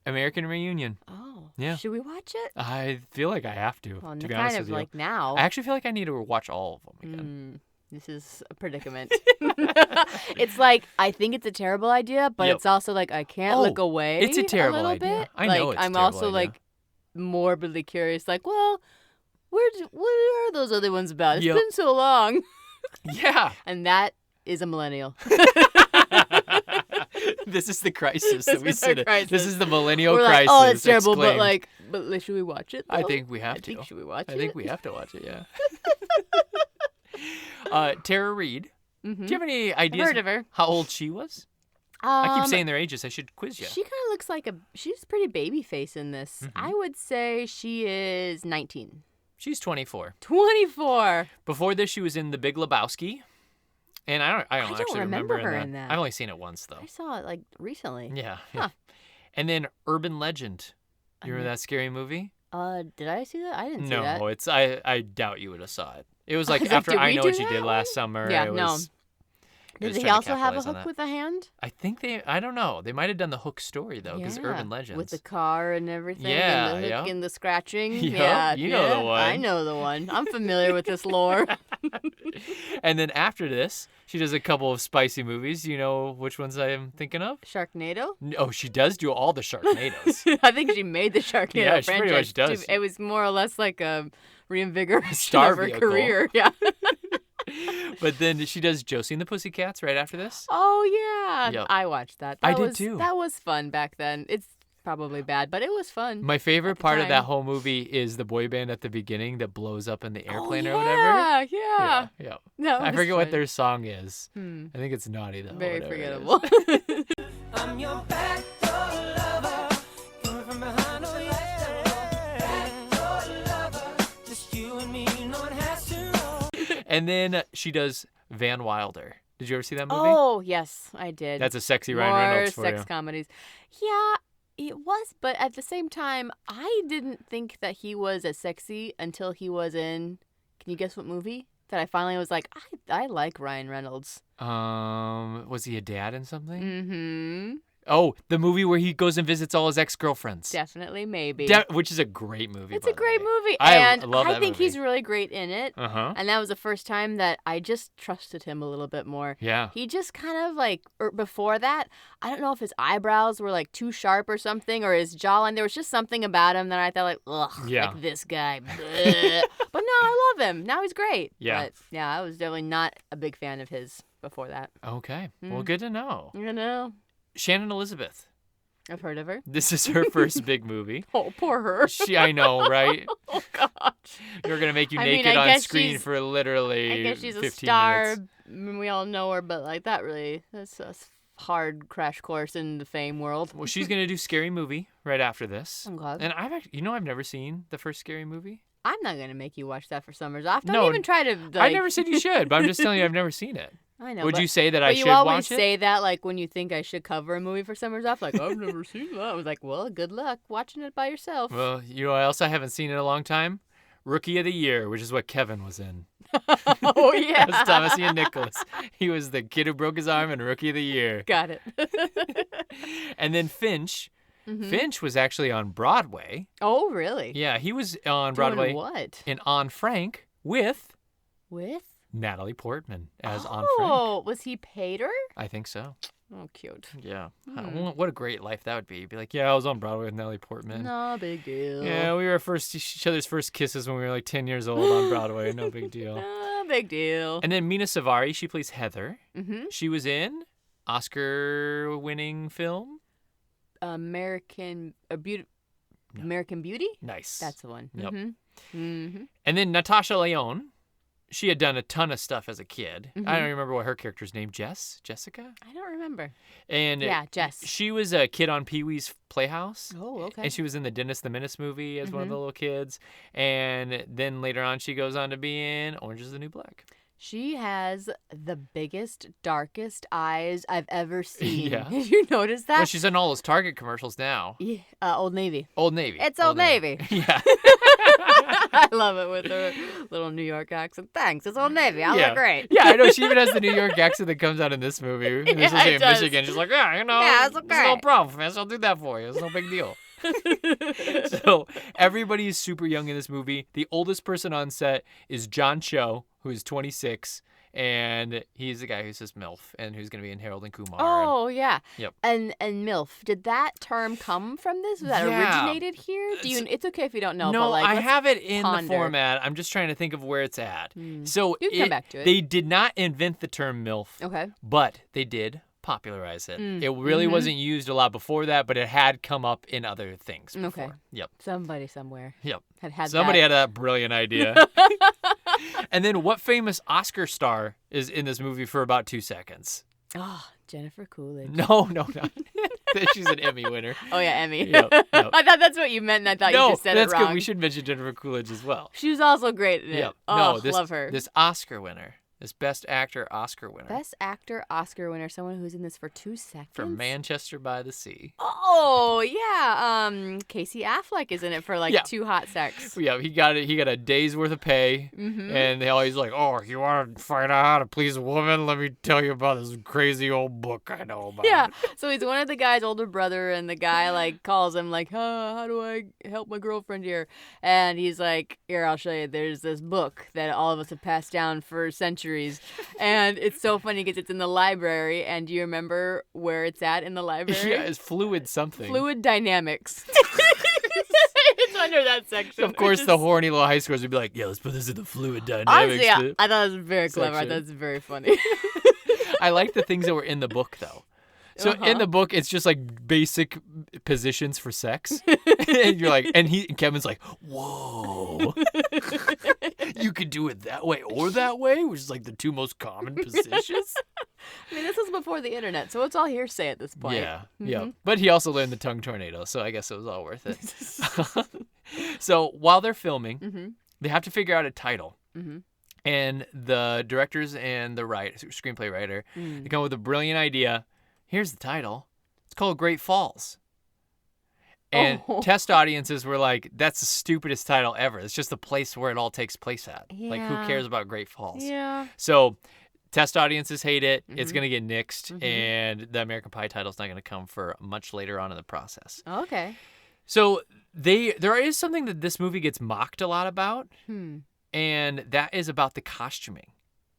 American Reunion. Oh. Yeah. Should we watch it? I feel like I have to, Well, to be kind honest of with you. like now. I actually feel like I need to watch all of them again. This is a predicament. It's like, I think it's a terrible idea, but it's also like, I can't look away it's a terrible little idea. bit. I know like, it's a I'm terrible also idea. like morbidly curious, like, well, what are those other ones about? It's Yep. been so long. Yeah. And that is a millennial. This is the crisis that we This is sit our in. crisis. This is the millennial We're crisis. like, oh, it's terrible, but exclaimed. like, But should we watch it, though? I think we have to. Should we watch it? I think we have to watch it, yeah. Tara Reid. Do you have any ideas heard of her. how old she was? I keep saying their ages. I should quiz you. She kind of looks like she's pretty baby face in this. I would say she is 19. She's 24. 24. Before this, she was in The Big Lebowski. And I don't actually remember her in in that. I've only seen it once, though. I saw it like recently. Yeah. Huh. And then Urban Legend. You remember that scary movie? Did I see that? I didn't see that. No, I doubt you would have saw it. It was like was after like, did I we Know do What You that Did one? last summer. Yeah, it no. was, Did was he trying to also have a capitalize on hook that. with a hand? I think I don't know. They might have done the Hook story, though, because Urban Legends. With the car and everything. Yeah, and the hook yeah. and the scratching. Yup, Yeah, you know the one. I know the one. I'm familiar with this lore. And then after this, she does a couple of spicy movies. You know which ones I am thinking of? Sharknado? Oh, she does do all the Sharknadoes. I think she made the Sharknado Yeah, she franchise. pretty much does. It was more or less like a reinvigoration Star of her vehicle. career. Yeah. But then she does Josie and the Pussycats right after this. Oh, yeah. Yep. I watched that. I That did was, too. That was fun back then. It's probably bad, but it was fun. My favorite the part of that time. whole movie is the boy band at the beginning that blows up in the airplane oh, or whatever. Yeah. Yeah. That I was forget what fun. their song is. Hmm. I think it's Naughty though. Very whatever it is. forgettable. I'm your backdoor lover, coming from behind, oh yeah. Backdoor lover, just you and me, no one has to know. And then she does Van Wilder. Did you ever see that movie? Oh, yes, I did. That's a sexy Ryan More Reynolds for sex you. comedies. Yeah, it was, but at the same time, I didn't think that he was as sexy until he was in. Can you guess what movie? That I finally was like, I like Ryan Reynolds. Was he a dad in something? Mm-hmm. Oh, the movie where he goes and visits all his ex-girlfriends. Definitely, maybe. Which is a great movie. It's by a the great way. movie, I and love I that think movie. he's really great in it. Uh-huh. And that was the first time that I just trusted him a little bit more. Yeah. He just kind of like, before that, I don't know if his eyebrows were like too sharp or something, or his jawline. There was just something about him that I thought like, ugh, Yeah. like this guy. Bleh. But no, I love him. Now he's great. Yeah. But yeah, I was definitely not a big fan of his before that. Okay. Well, good to know. You know, Shannon Elizabeth. I've heard of her. This is her first big movie. Oh, poor her. I know, right? Oh gosh. You're gonna make you I mean, naked I on guess screen she's- for literally I guess she's 15 a star. minutes. We all know her, but like that's a hard crash course in the fame world. Well, she's gonna do Scary Movie right after this. Okay. And I've never seen the first Scary Movie. I'm not gonna make you watch that for summers off. Don't No, even try to. Like... I never said you should, but I'm just telling you I've never seen it. I know. Would but, you say that but I you should always watch it? say that like when you think I should cover a movie for summers off. Like I've never seen that. I was like, well, good luck watching it by yourself. Well, you know what else I haven't seen in a long time? Rookie of the Year, which is what Kevin was in. Oh yeah. That was Thomas Ian Nicholas. He was the kid who broke his arm in Rookie of the Year. Got it. And then Finch. Mm-hmm. Finch was actually on Broadway. Oh really? Yeah, he was on Doing Broadway what? in On Frank with With? Natalie Portman as On Frank. Oh, was he paid her? I think so. Oh, cute. Yeah. What a great life that would be. You'd be like, yeah, I was on Broadway with Natalie Portman. No big deal. Yeah, we were each other's first kisses when we were like 10 years old on Broadway. No big deal. No big deal. And then Mina Savari, she plays Heather. Mm-hmm. She was in Oscar-winning film. American Beauty. American Beauty. Nice. That's the one. Yep. Mm-hmm. Mm-hmm. And then Natasha Lyonne. She had done a ton of stuff as a kid. Mm-hmm. I don't remember what her character's name. Jessica? I don't remember. And Yeah, Jess. She was a kid on Pee-wee's Playhouse. Oh, okay. And she was in the Dennis the Menace movie as one of Mhm. the little kids. And then later on, she goes on to be in Orange is the New Black. She has the biggest, darkest eyes I've ever seen. Yeah. Did you notice that? Well, she's in all those Target commercials now. Yeah, Old Navy. Old Navy. It's Old Navy. Yeah. I love it with her little New York accent. Thanks, it's Old Navy. I yeah. look great. Yeah, I know. She even has the New York accent that comes out in this movie. And this Yeah, is it in does. Michigan. She's like, yeah, you know, Yeah, it's no okay. problem, man. I'll do that for you. It's no big deal. So everybody is super young in this movie. The oldest person on set is John Cho, who is 26. And he's the guy who says MILF and who's going to be in Harold and Kumar. Oh, yeah. Yep. And MILF, did that term come from this? Was that Yeah. originated here? It's okay if you don't know. No, but like, I let's have it in ponder. the format. I'm just trying to think of where it's at. So You can come back to it. They did not invent the term MILF, Okay. but they did popularize it. It really wasn't used a lot before that, but it had come up in other things before. Okay. Yep. Somebody somewhere Yep. had Somebody that. had that brilliant idea. And then what famous Oscar star is in this movie for about 2 seconds? Oh, Jennifer Coolidge. No, not. She's an Emmy winner. Oh, yeah, Emmy. Yep, yep. I thought that's what you meant, and I thought No, you just said that's it wrong. good. We should mention Jennifer Coolidge as well. She was also great in it. Yep. Oh, No, this, love her. This Oscar winner. This Best Actor Oscar winner. Best actor Oscar winner, someone who's in this for 2 seconds. For Manchester by the Sea. Oh, yeah. Casey Affleck is in it for like Yeah. 2 hot secs. Yeah, he got it. He got a day's worth of pay, and they always like, "Oh, you want to find out how to please a woman? Let me tell you about this crazy old book I know about." Yeah. So he's one of the guy's older brother, and the guy like calls him like, how do I help my girlfriend here? And he's like, here, I'll show you. There's this book that all of us have passed down for centuries. And it's so funny because it's in the library. And do you remember where it's at in the library? Yeah, it's fluid something. Fluid dynamics. It's under that section. Of course, which the is- horny little high schoolers would be like, "Yeah, let's put this in the fluid dynamics." Honestly, yeah, I thought it was very clever. I section. thought it was very funny. I like the things that were in the book, though. So in the book, it's just like basic positions for sex, and you're like, and Kevin's like, "Whoa, you could do it that way or that way," which is like the 2 most common positions. I mean, this was before the internet, so it's all hearsay at this point. Yeah, yeah. But he also learned the tongue tornado, so I guess it was all worth it. So while they're filming, they have to figure out a title. And the directors and the screenplay writer, they come up with a brilliant idea. Here's the title. It's called Great Falls. And test audiences were like, that's the stupidest title ever. It's just the place where it all takes place at. Like, who Yeah. cares about Great Falls? Yeah. So test audiences hate it. It's going to get nixed. And the American Pie title's not going to come for much later on in the process. Okay. So there is something that this movie gets mocked a lot about. And that is about the costuming.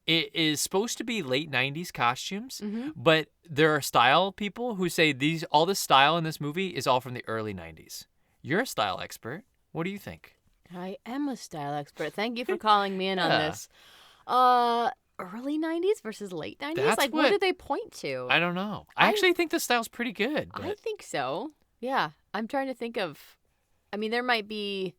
It is supposed to be late 90s costumes, but there are style people who say all the style in this movie is all from the early 90s. You're a style expert. What do you think? I am a style expert. Thank you for calling me in on Yeah. this. Early 90s versus late 90s? That's like, what what- did they point to? I don't know. I actually think the style's pretty good. I But think so. Yeah. I'm trying to think of, I mean, there might be,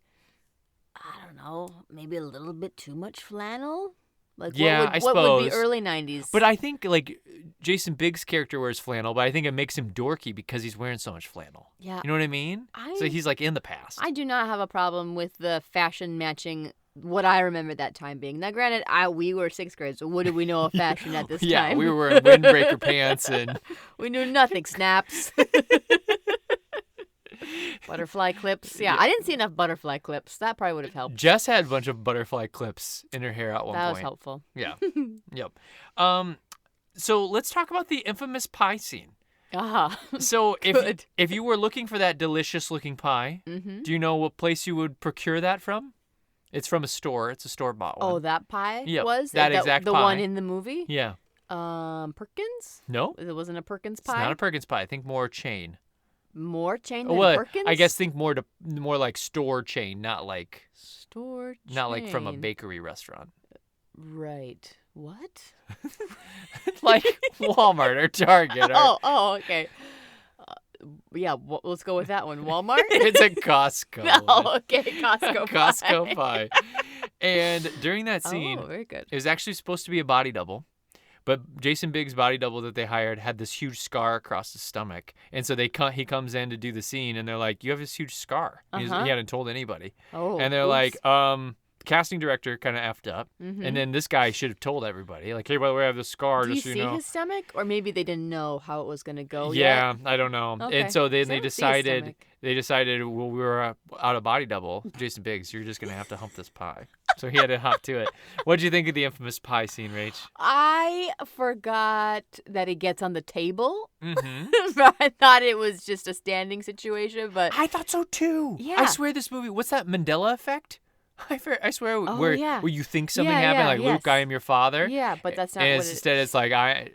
I don't know, maybe a little bit too much flannel. Like, Yeah, what I would be suppose. early 90s? But I think, like, Jason Biggs' character wears flannel, but I think it makes him dorky because he's wearing so much flannel. Yeah. You know what I mean? So he's, like, in the past. I do not have a problem with the fashion matching what I remember that time being. Now, granted, we were 6th grade, so what did we know of fashion at this Yeah, time? we were wearing windbreaker pants and... We knew nothing. Snaps. Butterfly clips. Yeah, I didn't see enough butterfly clips. That probably would have helped. Jess had a bunch of butterfly clips in her hair at one That point. was helpful. Yeah. Yep. So let's talk about the infamous pie scene. Ah. So Good. if you were looking for that delicious looking pie, do you know what place you would procure that from? It's from a store. It's a store-bought one. Oh, that pie Yep, was? that exact the pie. one in the movie? Yeah. Perkins? No, It wasn't a Perkins it's pie? not a Perkins pie. Think more chain. More chain Oh, than well, Perkins? I guess think more like store chain, not like Store chain. not like from a bakery restaurant. Right. What? Like Walmart or Target. Or, Oh, okay. Yeah, let's go with that one. Walmart? It's a Costco. No, okay, Costco pie. Costco pie. And during that scene, Oh, very good. it was actually supposed to be a body double, but Jason Biggs' body double that they hired had this huge scar across his stomach, and so he comes in to do the scene, and they're like, "You have this huge scar." He hadn't told anybody, Oh, and they're oops. like, casting director kind of effed up, and then this guy should have told everybody, like, "Hey, by the way, I have this scar, Do you just so see you know." his stomach? Or maybe they didn't know how it was going to go Yeah, yet? I don't know. Okay. And so then 'Cause I they don't see his decided stomach. well, we were out of body double. Jason Biggs, you're just gonna have to hump this pie. So he had to hop to it. What did you think of the infamous pie scene, Rach? I forgot that he gets on the table. Mm-hmm. I thought it was just a standing situation, but I thought so too. Yeah. I swear this movie. What's that Mandela effect? I swear where yeah. you think something Yeah, happened, yeah, like Luke, yes. I am your father. yeah, but that's not And what instead it's like I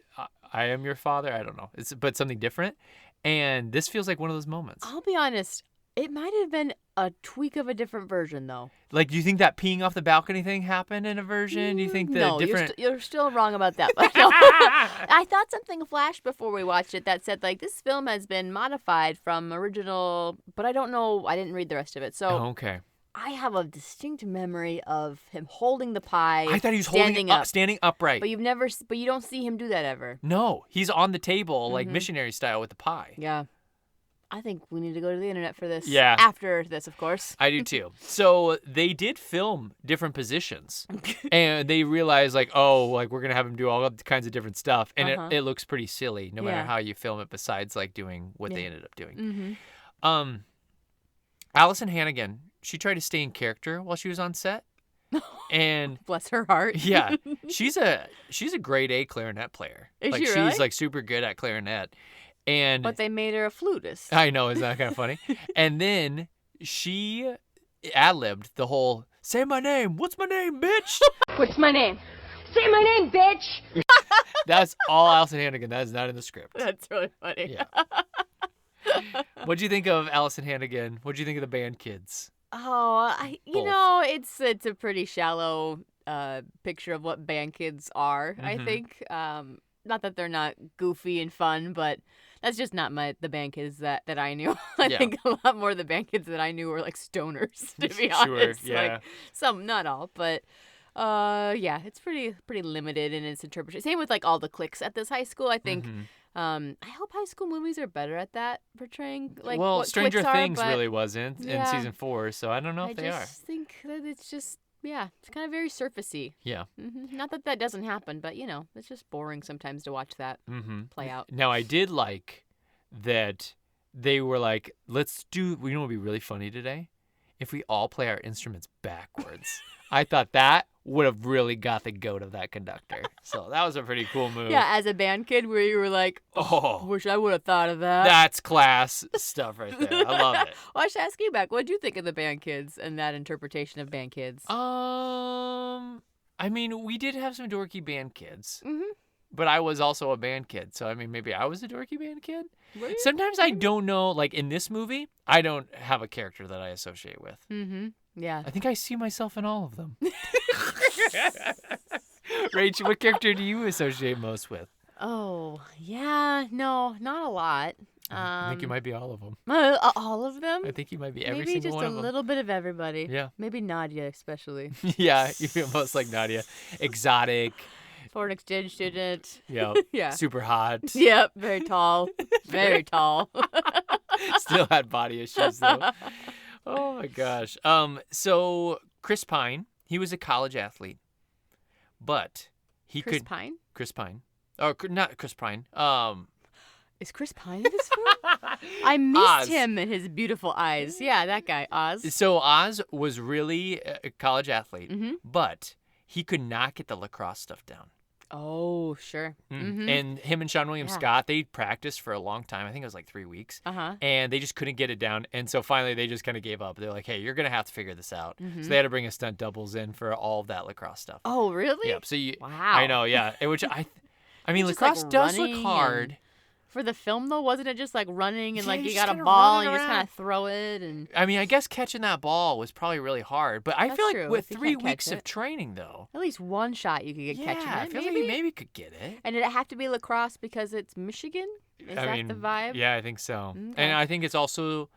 am your father. I don't know. But something different. And this feels like one of those moments. I'll be honest. It might have been a tweak of a different version, though. Like, do you think that peeing off the balcony thing happened in a version? Do you think the No, different? you're still wrong about that. But no. I thought something flashed before we watched it that said, like, this film has been modified from original, but I don't know. I didn't read the rest of it. So Oh, okay. I have a distinct memory of him holding the pie. I thought he was holding it up, standing upright. But you don't see him do that ever. No, he's on the table, like missionary style with the pie. Yeah. I think we need to go to the internet for this. Yeah. After this, of course. I do too. So they did film different positions, and they realized like, oh, like we're gonna have him do all kinds of different stuff, and it looks pretty silly no matter how you film it. Besides like doing what they ended up doing. Mm-hmm. Allison Hannigan, she tried to stay in character while she was on set, and Bless her heart. yeah, she's a grade A clarinet player. Is like she really? she's like super good at clarinet. And But they made her a flutist. I know, isn't that kind of funny? And then she ad-libbed the whole, say my name, what's my name, bitch? What's my name? Say my name, bitch! That's all Allison Hannigan. That is not in the script. That's really funny. Yeah. What'd you think of Allison Hannigan? What'd you think of the band Kids? Oh, you Both. know, it's a pretty shallow picture of what band kids are, I think. Not that they're not goofy and fun, but that's just not the band kids that I knew. I think a lot more of the band kids that I knew were like stoners, to be honest. Sure, yeah. Like, some, not all, but yeah, it's pretty limited in its interpretation. Same with like all the cliques at this high school. I think I hope high school movies are better at that, portraying like well, what Stranger cliques are, Things but really wasn't in yeah. season 4, so I don't know if they I are. just think that it's just, yeah, it's kind of very surfacey. Yeah. Not that that doesn't happen, but you know, it's just boring sometimes to watch that play out. Now, I did like that they were like, let's do, you know what would be really funny today? If we all play our instruments backwards. I thought that would have really got the goat of that conductor. So that was a pretty cool move. Yeah, as a band kid where you were like, Oh, wish I would have thought of that. that's class stuff right there. I love it. Well, I should ask you back. What did you think of the band kids and that interpretation of band kids? I mean, we did have some dorky band kids. Mm-hmm. But I was also a band kid, so I mean, maybe I was a dorky band kid. Were you? Sometimes I don't know, like in this movie, I don't have a character that I associate with. Mm-hmm. Yeah. I think I see myself in all of them. Rach, what character do you associate most with? Oh, yeah. No, not a lot. I think you might be all of them. All of them? I think you might be every Maybe single just one a of them. little bit of everybody. Yeah. Maybe Nadia especially. Yeah, you feel most like Nadia. Exotic. Foreign exchange student. Yeah. Yeah. Super hot. Yep, very tall. Very tall. Still had body issues though. Oh my gosh. So Chris Pine, he was a college athlete, but Chris Pine? Chris Pine. Oh, not Chris Pine. Is Chris Pine in this film? I missed Oz. him and his beautiful eyes. Yeah, that guy, Oz. So Oz was really a college athlete, Mm-hmm. but he could not get the lacrosse stuff down. Oh, sure. Mm-hmm. And him and Sean William Yeah. Scott, they practiced for a long time. I think it was like 3 weeks. Uh-huh. And they just couldn't get it down. And so finally they just kind of gave up. They're like, hey, you're going to have to figure this out. So they had to bring a stunt doubles in for all of that lacrosse stuff. Oh, really? Yep. So you, Wow. I know, yeah. Which I mean, Just, like, lacrosse does look running hard. For the film, though, wasn't it just like running and Yeah, like you're you just got a kinda ball running and you just kind around. of throw it and... I mean, I guess catching that ball was probably really hard. But I That's feel like true, with if you 3 can't catch weeks of it. training, though. At least one shot you could get catching I it, feel maybe? like you maybe could get it. And did it have to be lacrosse because it's Michigan? Is I that mean, the vibe? Yeah, I think so. Okay. And I think it's also,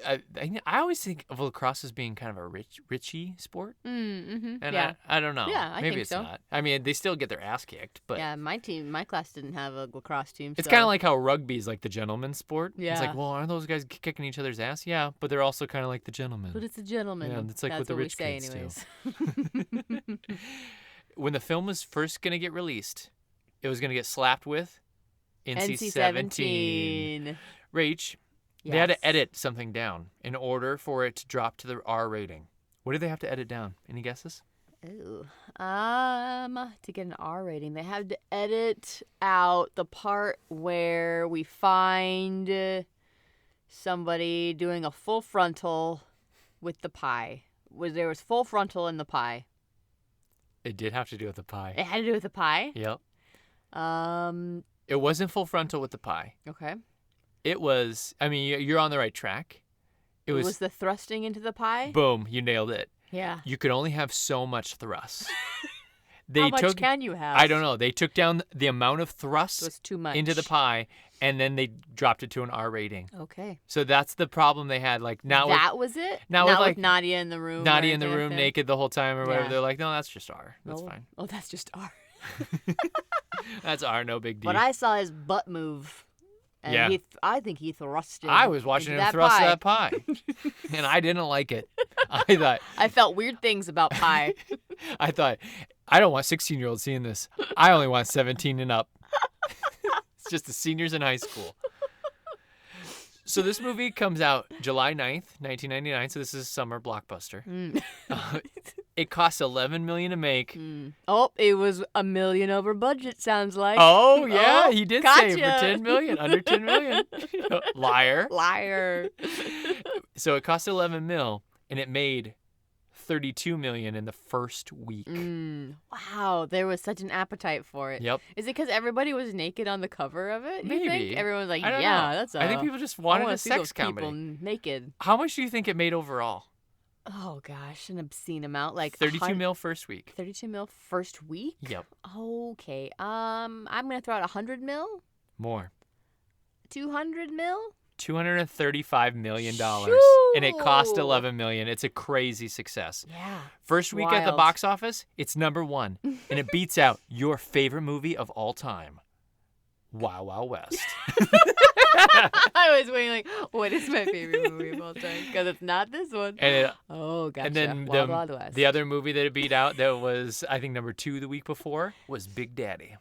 I always think of lacrosse as being kind of a richy sport. Mm-hmm. And Yeah. I don't know. Yeah, I Maybe think it's so. not. I mean, they still get their ass kicked, but Yeah, my class didn't have a lacrosse team. it's so- kind of like how rugby is like the gentleman's sport. It's Yeah. like, well, aren't those guys kicking each other's ass? Yeah, but they're also kind of like the gentlemen. But it's a gentleman. Yeah, it's like That's what the what rich we say kids anyways. When the film was first going to get released, it was going to get slapped with NC-17. Rach, they had Yes. to edit something down in order for it to drop to the R rating. What did they have to edit down? Any guesses? Ooh. To get an R rating, they had to edit out the part where we find somebody doing a full frontal with the pie. There was full frontal in the pie. It did have to do with the pie. It had to do with the pie. Yep. Um. It wasn't full frontal with the pie. Okay. It was, I mean, you're on the right track. It was the thrusting into the pie? boom, you nailed it. Yeah. You could only have so much thrust. How much can you have? I don't know. They took down the amount of thrust It was too much. into the pie, and then they dropped it to an R rating. Okay. So that's the problem they had. Like now, That was it? now Not with, with like, Nadia in the room. or Nadia in the anything room like that? naked the whole time or whatever. Yeah. They're like, no, that's just R. That's Oh. fine. Oh, that's just R. That's R. No big deal. But I saw his butt move. And Yeah. I think he thrusted. I was watching into him thrust pie. that pie, and I didn't like it. I felt weird things about pie. I thought, I don't want 16-year-olds seeing this. I only want 17 and up. It's just the seniors in high school. So this movie comes out July 9th, 1999. So this is a summer blockbuster. It costs $11 million to make. Oh, it was $1 million over budget, sounds like. Oh yeah, Oh, he did gotcha. save for $10 million, under $10 million. Liar. Liar. So it cost $11 million, and it made $32 million in the first week. Wow, there was such an appetite for it. Yep. Is it because everybody was naked on the cover of it? You think? Maybe. Everyone was like, I don't yeah, know. that's I think people just wanted a sex comedy. People naked. How much do you think it made overall? Oh gosh, an obscene amount, like 32 mil first week. 32 mil first week. Yep. Okay. I'm gonna throw out 100 mil. More. 200 mil. $235 million, and it cost $11 million. It's a crazy success. Yeah. First week at the Wild. box office, it's #1, and it beats out your favorite movie of all time, Wild Wild West. I was waiting like, what is my favorite movie of all time? Because it's not this one. And Oh, gotcha. and then Wild Wild West. the other movie that it beat out that was, I think, #2 the week before was Big Daddy,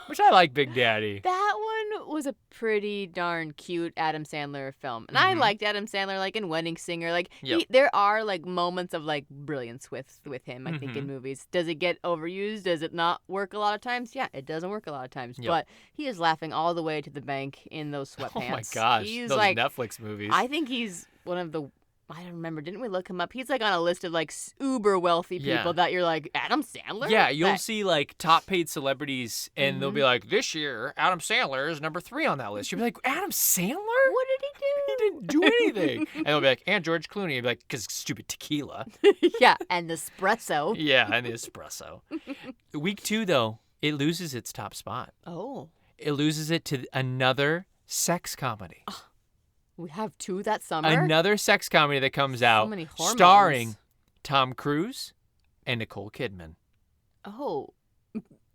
which I like Big Daddy. That one was a pretty darn cute Adam Sandler film. And I liked Adam Sandler, like, in Wedding Singer. Like, Yep. there are, like, moments of, like, brilliance with him, I Mm-hmm. think, in movies. Does it get overused? Does it not work a lot of times? Yeah, it doesn't work a lot of times. Yep. But he is laughing all the way to the bank in those sweatpants. Oh my gosh, He's those like, Netflix movies. I think he's one of the... I don't remember. Didn't we look him up? He's like on a list of like uber wealthy people Yeah. that you're like, Adam Sandler? Yeah, you'll That- see like top paid celebrities, and they'll be like, this year, Adam Sandler is #3 on that list. You'll be like, Adam Sandler? What did he do? He didn't do anything. And they'll be like, and George Clooney. You'll be like, because stupid tequila. Yeah, and espresso. Yeah, and the espresso. Week 2, though, it loses its top spot. Oh, It loses it to another sex comedy. we have 2 that summer. Another sex comedy that comes out many hormones. starring Tom Cruise and Nicole Kidman. Oh,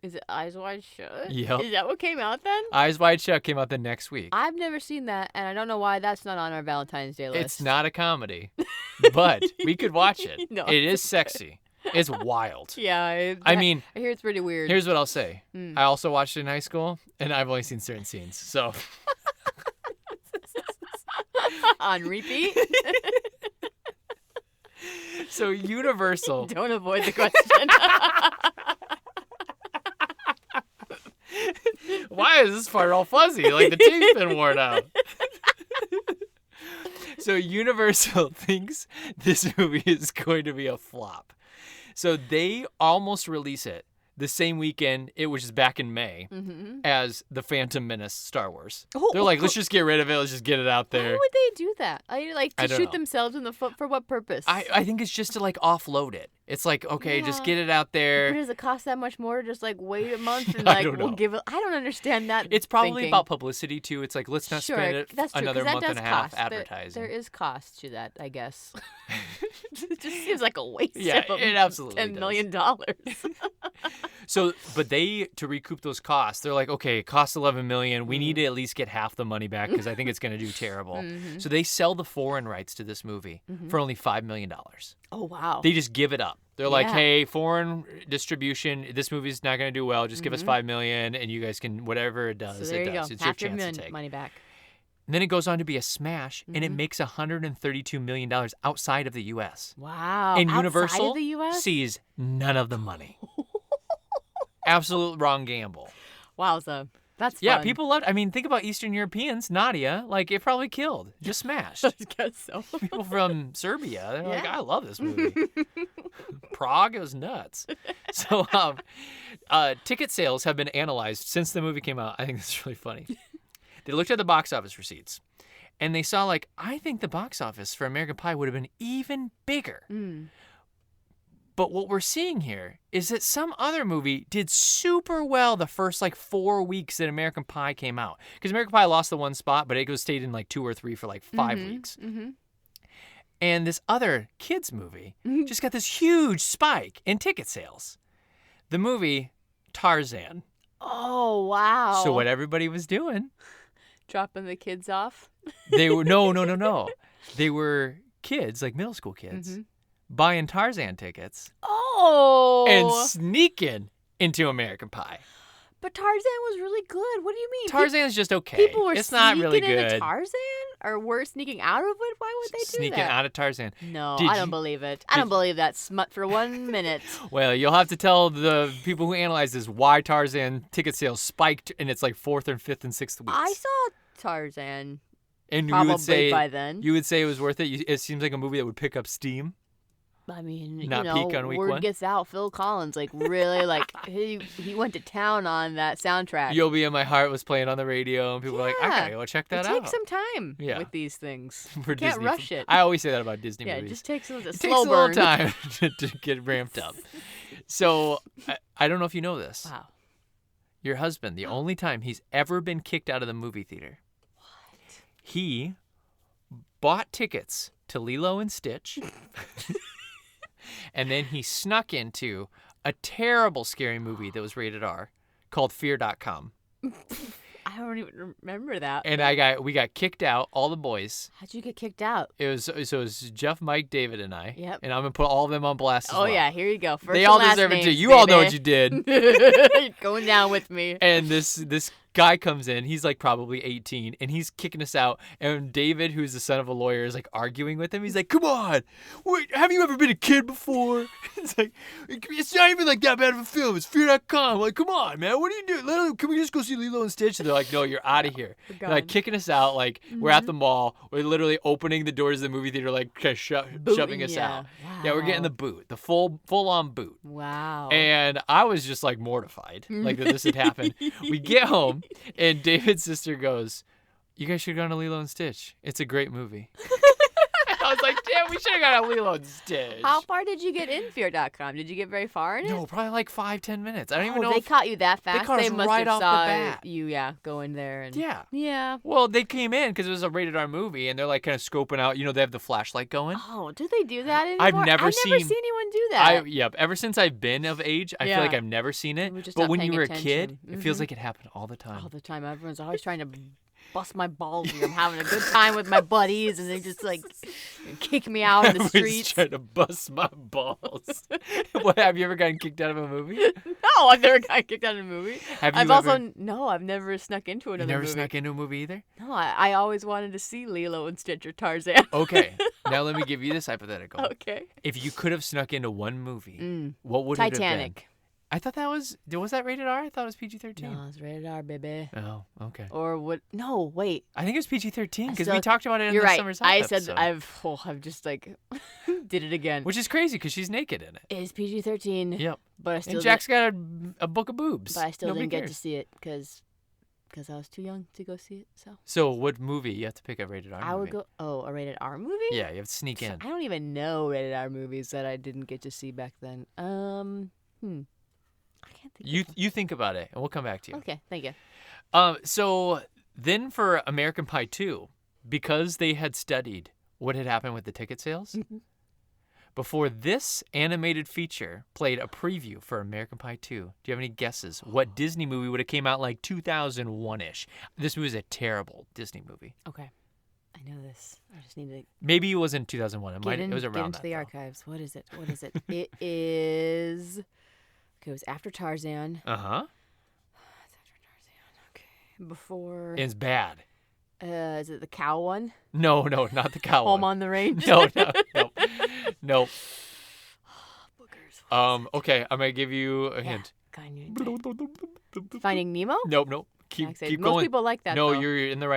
is it Eyes Wide Shut? Yep. Is that what came out then? Eyes Wide Shut came out the next week. I've never seen that, and I don't know why that's not on our Valentine's Day list. It's not a comedy, but we could watch it. No. It is sexy. It's wild. Yeah, I mean, I hear it's pretty weird. here's what I'll say. I also watched it in high school, and I've only seen certain scenes. So on repeat. so Universal. Don't avoid the question. Why is this part all fuzzy? Like the tape's been worn out. So Universal thinks this movie is going to be a flop. So they almost release it the same weekend, which is back in May, as The Phantom Menace Star Wars. Oh. They're like, let's just get rid of it. Let's just get it out Why there. would they do that? Like I to don't shoot know. themselves in the foot for what purpose? I think it's just to like offload it. It's like, okay, just Yeah. get it out But there. does it cost that much more to just like wait a month and I like don't we'll know. give it? I don't understand that. It's probably thinking. about publicity too. It's like, let's not Sure, spend it that's true, 'cause another that month does and a half cost. advertising. There is cost to that, I guess. It just seems like a waste. Yeah, of it absolutely $10 million dollars. So, but they, to recoup those costs, they're like, okay, it costs $11 million. We need to at least get half the money back because I think it's going to do terrible. So they sell the foreign rights to this movie for only $5 million. Oh wow. They just give it up. They're like, Yeah. hey, foreign distribution, this movie's not going to do well. Just give us $5 million, and you guys can, whatever it does, so there it you does. go. It's Half your your chance to take. money back. And then it goes on to be a smash, and it makes $132 million outside of the U.S. Wow. And Outside Universal of the U.S. sees none of the money. Absolute wrong gamble. Wowza. That's Yeah, fun. people loved. I mean, think about Eastern Europeans. Nadia, like it probably killed, just smashed. I guess so. People from Serbia, they're like, Yeah. I love this movie. Prague, it was nuts. So, ticket sales have been analyzed since the movie came out. I think this is really funny. They looked at the box office receipts, And they saw, like, I think the box office for American Pie would have been even bigger. But what we're seeing here is that some other movie did super well the first, like, 4 weeks that American Pie came out. Because American Pie lost the one spot, but it stayed in, like, 2 or 3 for, like, 5 weeks. And this other kids movie just got this huge spike in ticket sales. The movie Tarzan. Oh, wow. So what everybody was doing, Dropping the kids off? they were no. They were kids, like middle school kids, buying Tarzan tickets Oh. and sneaking into American Pie. But Tarzan was really good. What do you mean? Tarzan's just okay. People were it's not really sneaking into good. Tarzan? Or were sneaking out of it? Why would they do Sneaking that? out of Tarzan. No, Did I don't you- believe it. I don't believe that smut for 1 minute. Well, you'll have to tell the people who analyze this why Tarzan ticket sales spiked in its like 4th and 5th and 6th weeks. I saw Tarzan and probably you would say by then. You would say it was worth it. It seems like a movie that would pick up steam. I mean, Not you know, peak on week word 1? gets out. Phil Collins, like, really, like, he went to town on that soundtrack. You'll Be in My Heart was playing on the radio, and people were like, I gotta go check that it out. takes some time Yeah. with these things. For You can't Disney. rush it. I always say that about Disney Yeah, movies. it just takes a It takes slow a little burn. time to get ramped up. So I don't know if you know this. Wow. Your husband, the only time he's ever been kicked out of the movie theater. What? He bought tickets to Lilo and Stitch. And then he snuck into a terrible scary movie that was rated R called Fear.com. I don't even remember that. And we got kicked out, all the boys. How'd you get kicked out? It was Jeff, Mike, David, and I. Yep. And I'm gonna put all of them on blast as Oh, well. yeah, here you go. First They and all last deserve it too. names, You all know baby. what you did. Going down with me. And this guy comes in. He's like probably 18, and he's kicking us out. And David, who's the son of a lawyer, is like arguing with him. He's like, "Come on, wait, have you ever been a kid before?" It's like, it's not even like that bad of a film. It's Fear.com. Like, come on, man, what are you doing? Can we just go see Lilo and Stitch? And they're like, "No, you're out of here." They're like kicking us out. Like we're at the mall. We're literally opening the doors of the movie theater, like kind of shoving us ya. out. Yeah, we're getting the boot, the full on boot. Wow. And I was just like mortified, like that this had happened. We get home, and David's sister goes, "You guys should have gone to Lilo and Stitch. It's a great movie." And I was like, "Damn, we should have gone to Lilo and Stitch." How far did you get in Fear.com? Did you get very far in it? No, probably like 5-10 minutes. I don't even know. They if- caught you that fast? caught us must right have off the saw bat. you, go in there. And... Yeah. Yeah. Well, they came in because it was a rated R movie, and they're like kind of scoping out. You know, they have the flashlight going. Oh, do they do that anymore? I've never seen anyone do that. Yep. Ever since I've been of age, I feel like Yeah. I've never seen it. We're just But not when you paying were a attention. kid, it feels like it happened all the time. All the time. Everyone's always trying to bust my balls. And I'm having a good time with my buddies, and they just like kick me out in the I was streets. trying to bust my balls. What, have you ever gotten kicked out of a movie? No, I've never gotten kicked out of a movie. Have you I've ever? also I've never snuck into You another never movie. snuck into a movie either? No, I always wanted to see Lilo and Stitch or Tarzan. Okay. Now let me give you this hypothetical. Okay. If you could have snuck into one movie, what would it have been? Titanic. I thought that was that rated R? I thought it was PG-13. No, it's rated R, baby. Oh, okay. Or what? No, wait. I think it was PG-13 because still- we talked about it in You're the right. Summer's Up I said episode. I've just like did it again. Which is crazy because she's naked in it. It is PG-13. Yep. But I still And Jack's got a book of boobs. but I still Nobody didn't get cares. to see it because I was too young to go see it. So So what movie? You have to pick a rated R I would movie. go. A rated R movie? Yeah, you have to sneak in. I don't even know rated R movies that I didn't get to see back then. I can't think. You think about it, and we'll come back to you. Okay, thank you. So then for American Pie 2, because they had studied what had happened with the ticket sales, before this animated feature played a preview for American Pie 2, do you have any guesses what Disney movie would have came out like 2001-ish? This movie was a terrible Disney movie. Okay, I know this. I just need to Maybe it wasn't 2001. It was get around into that, the though. archives. What is it? What is it? It is. Okay, it was after Tarzan. Uh-huh. It's after Tarzan. Okay, before. It's bad. Is it the cow one? No, not the cow Home one. on the Range. No. No. Boogers. Okay, I'm gonna give you a Yeah. hint. Finding Nemo? Nope. Yeah, Keep most going. people like that. No, though. you're in the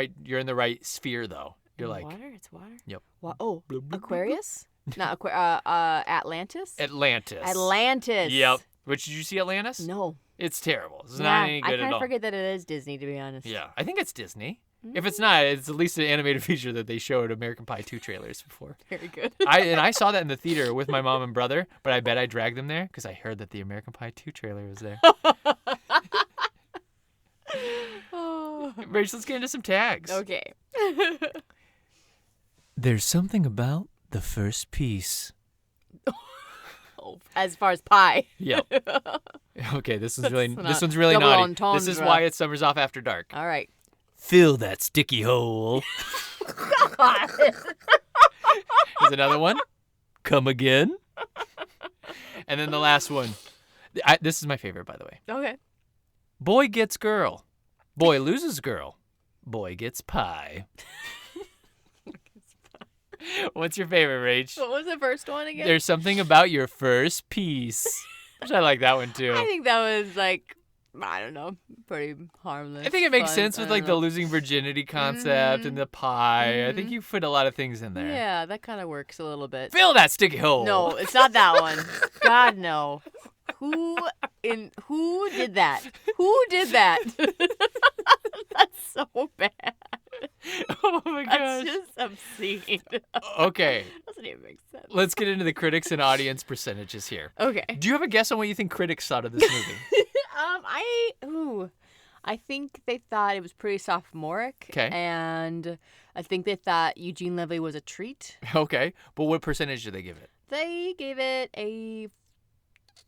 right sphere though. You're like water. It's water. Yep. Oh, Aquarius? Not Atlantis. Atlantis. Atlantis. Yep. But did you see Atlantis? No. It's terrible. It's Yeah, not any I good kind at of all. forget that it is Disney, to be honest. Yeah, I think it's Disney. If it's not, it's at least an animated feature that they showed American Pie 2 trailers before. Very good. I saw that in the theater with my mom and brother, but I bet I dragged them there because I heard that the American Pie 2 trailer was there. Rach, let's get into some tags. Okay. There's something about the first piece. As far as pie. Yep. Okay, this one's really not naughty. double This is entendre. why it summers off after dark. All right. Fill that sticky hole. Here's another one. Come again. And then the last one. This is my favorite, by the way. Okay. Boy gets girl. Boy loses girl. Boy gets pie. What's your favorite, Rach? What was the first one again? There's something about your first piece. Which I like that one too. I think that was like, I don't know, pretty harmless. I think it makes fun. sense I with don't like the know. losing virginity concept and the pie. I think you put a lot of things in there. Yeah, that kind of works a little bit. Fill that sticky hole. No, it's not that one. God, no. Who did that? Who did that? That's so bad. Oh my gosh. That's just obscene. Okay, Doesn't even make sense. let's get into the critics and audience percentages here. Okay. Do you have a guess on what you think critics thought of this movie? I think they thought it was pretty sophomoric. 'Kay. And I think they thought Eugene Levy was a treat. Okay, but what percentage did they give it? They gave it a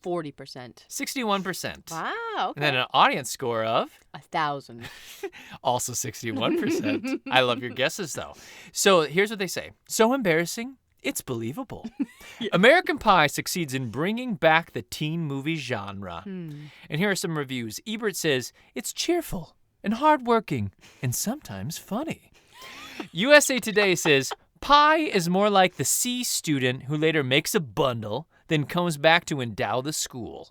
40%. 61%. Wow. Okay. And then an audience score of 1,000. also 61%. I love your guesses, though. So here's what they say. So embarrassing, it's believable. American Pie succeeds in bringing back the teen movie genre. And here are some reviews. Ebert says, it's cheerful and hardworking and sometimes funny. USA Today says, Pie is more like the C student who later makes a bundle, then comes back to endow the school.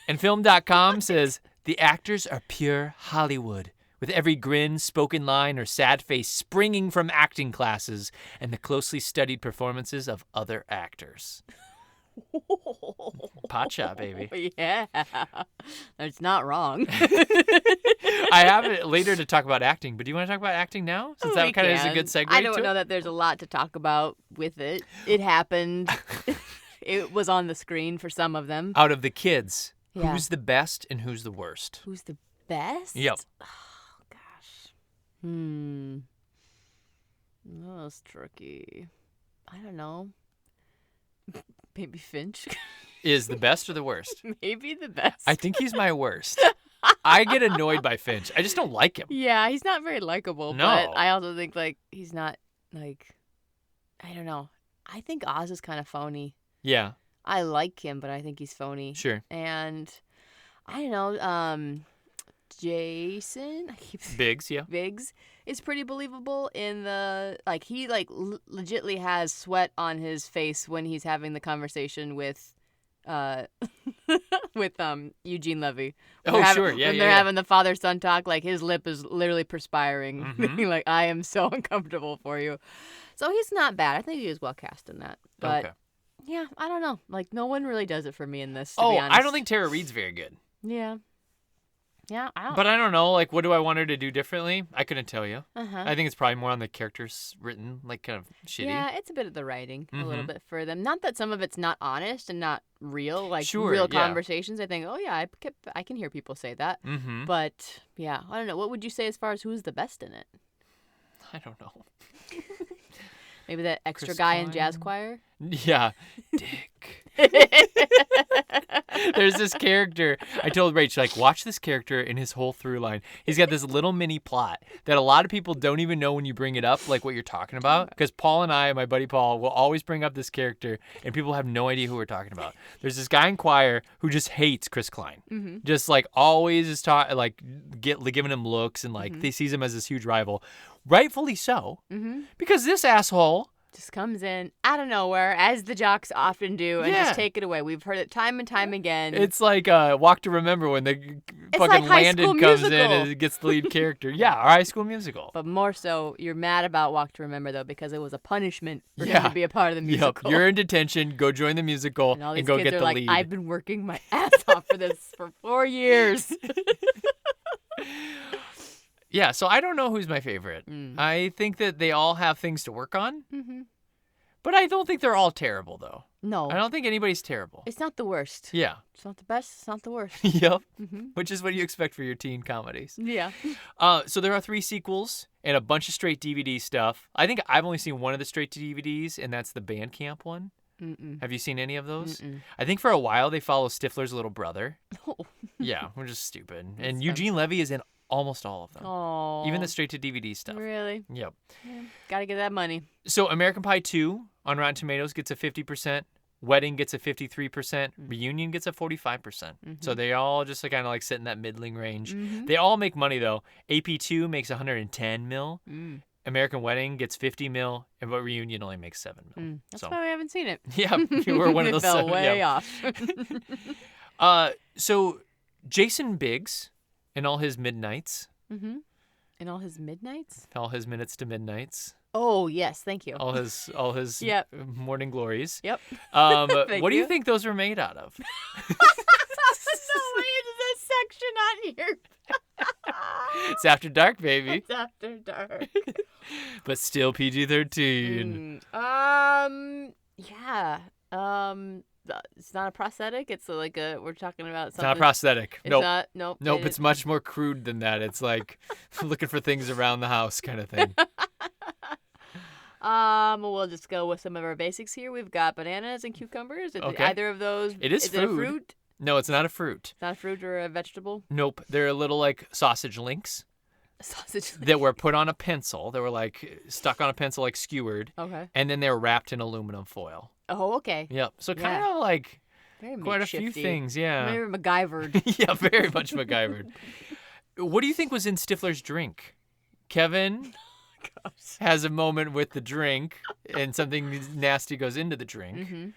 And Film.com says, the actors are pure Hollywood, with every grin, spoken line, or sad face springing from acting classes and the closely studied performances of other actors. Pot shot, baby. Yeah. It's not wrong. I have it later to talk about acting, but do you want to talk about acting now? Since that We kind of is a can. good segue I don't to know it? that there's a lot to talk about with it. It happened. It was on the screen for some of them. Out of the kids, Yeah. who's the best and who's the worst? Who's the best? Yep. Oh, gosh. Oh, that's tricky. I don't know. Maybe Finch. Is the best or the worst? Maybe the best. I think he's my worst. I get annoyed by Finch. I just don't like him. Yeah, he's not very likable. No. But I also think, like, he's not, like, I don't know. I think Oz is kind of phony. Yeah, I like him, but I think he's phony. sure. And I don't know, Jason, I keep saying Biggs, yeah. Biggs is pretty believable in the, like, he, like, legitly has sweat on his face when he's having the conversation with, with, Eugene Levy. When Oh, they're sure, yeah, When yeah, they're yeah. having the father-son talk, like, his lip is literally perspiring. Mhm. Like, I am so uncomfortable for you. So he's not bad. I think he was well cast in that. But, Okay. yeah, I don't know. Like, no one really does it for me in this, to Oh, be honest. I don't think Tara Reid's very good. Yeah. Yeah, I don't. But I don't know, like, what do I want her to do differently? I couldn't tell you. Uh-huh. I think it's probably more on the characters written, like, kind of shitty. Yeah, it's a bit of the writing, a little Mhm. bit for them. Not that some of it's not honest and not real, like Sure, real yeah. conversations. I think, oh yeah, I can hear people say that. Mm-hmm. But yeah, I don't know. What would you say as far as who's the best in it? I don't know. Maybe that extra Chris guy in jazz Klein? choir? Yeah. Dick. There's this character. I told Rach, like, watch this character in his whole through line. He's got this little mini plot that a lot of people don't even know when you bring it up, like what you're talking about. Because Paul and I, my buddy Paul, will always bring up this character, and people have no idea who we're talking about. There's this guy in choir who just hates Chris Klein. Mm-hmm. Just, like, always is giving him looks, and, like, they sees him as this huge rival. Rightfully so. Mm-hmm. Because this asshole... Just comes in out of nowhere, as the jocks often do, and Yeah. just take it away. We've heard it time and time again. It's like Walk to Remember when the fucking like High Landon School comes in Musical. and gets the lead character. Yeah, our High School Musical. But more so, you're mad about Walk to Remember, though, because it was a punishment for him Yeah. to be a part of the Yep, musical. you're in detention. Go join the musical And all these go kids get are the like, lead. I've been working my ass off for this for 4 years. Yeah, so I don't know who's my favorite. I think that they all have things to work on, but I don't think they're all terrible, though. No. I don't think anybody's terrible. It's not the worst. Yeah. It's not the best. It's not the worst. Yep. Which is what you expect for your teen comedies. Yeah. So there are 3 sequels and a bunch of straight DVD stuff. I think I've only seen one of the straight to DVDs, and that's the Bandcamp one. Have you seen any of those? I think for a while they follow Stifler's little brother. Oh. Yeah, we're just stupid. And Eugene Levy is in almost all of them. Oh. Even the straight to DVD stuff. Really? Yep. Yeah. Gotta get that money. So American Pie 2 on Rotten Tomatoes gets a 50%. Wedding gets a 53%. Reunion gets a 45%. So they all just kind of like sit in that middling range. They all make money though. AP2 makes 110 mil. American Wedding gets 50 mil, and but Reunion only makes 7 mil. That's why we haven't seen it. Yeah, you were one of those. Fell 7, way yeah. off. So Jason Biggs and all his midnights, And all his midnights? all his minutes to midnights, Oh, yes. Thank you. all his Yep. morning glories. Yep. What do you you. think those were made out of? No way is a section on here. It's after dark, baby, It's after dark. but still PG-13. Yeah. It's not a prosthetic. It's like we're talking about It's something. not a prosthetic. It's Nope. not. Nope. Nope, it's much more crude than that. It's like looking for things around the house kind of thing. We'll just go with some of our basics here. We've got bananas and cucumbers. Okay. Either of those. It is Is it a food. fruit? No, it's not a fruit. It's not a fruit or a vegetable. Nope. They're little like sausage links Sausage. that were put on a pencil. They were like stuck on a pencil, like skewered, Okay. and then they were wrapped in aluminum foil. Oh, okay. Yep. So kind Yeah. of like Very quite a few makeshifty. things. Yeah. Maybe MacGyvered. Yeah, very much MacGyvered. What do you think was in Stifler's drink? Kevin has a moment with the drink, and something nasty goes into the drink.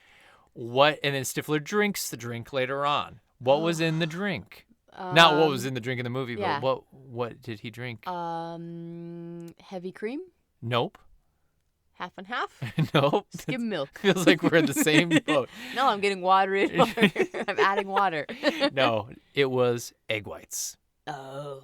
What? And then Stifler drinks the drink later on. What was in the drink? Not what was in the drink in the movie, yeah. but what did he drink? Heavy cream, Nope. half and half. Nope. Skim milk. Feels like we're in the same boat. No, I'm getting water in. I'm adding water. No, it was egg whites. Oh.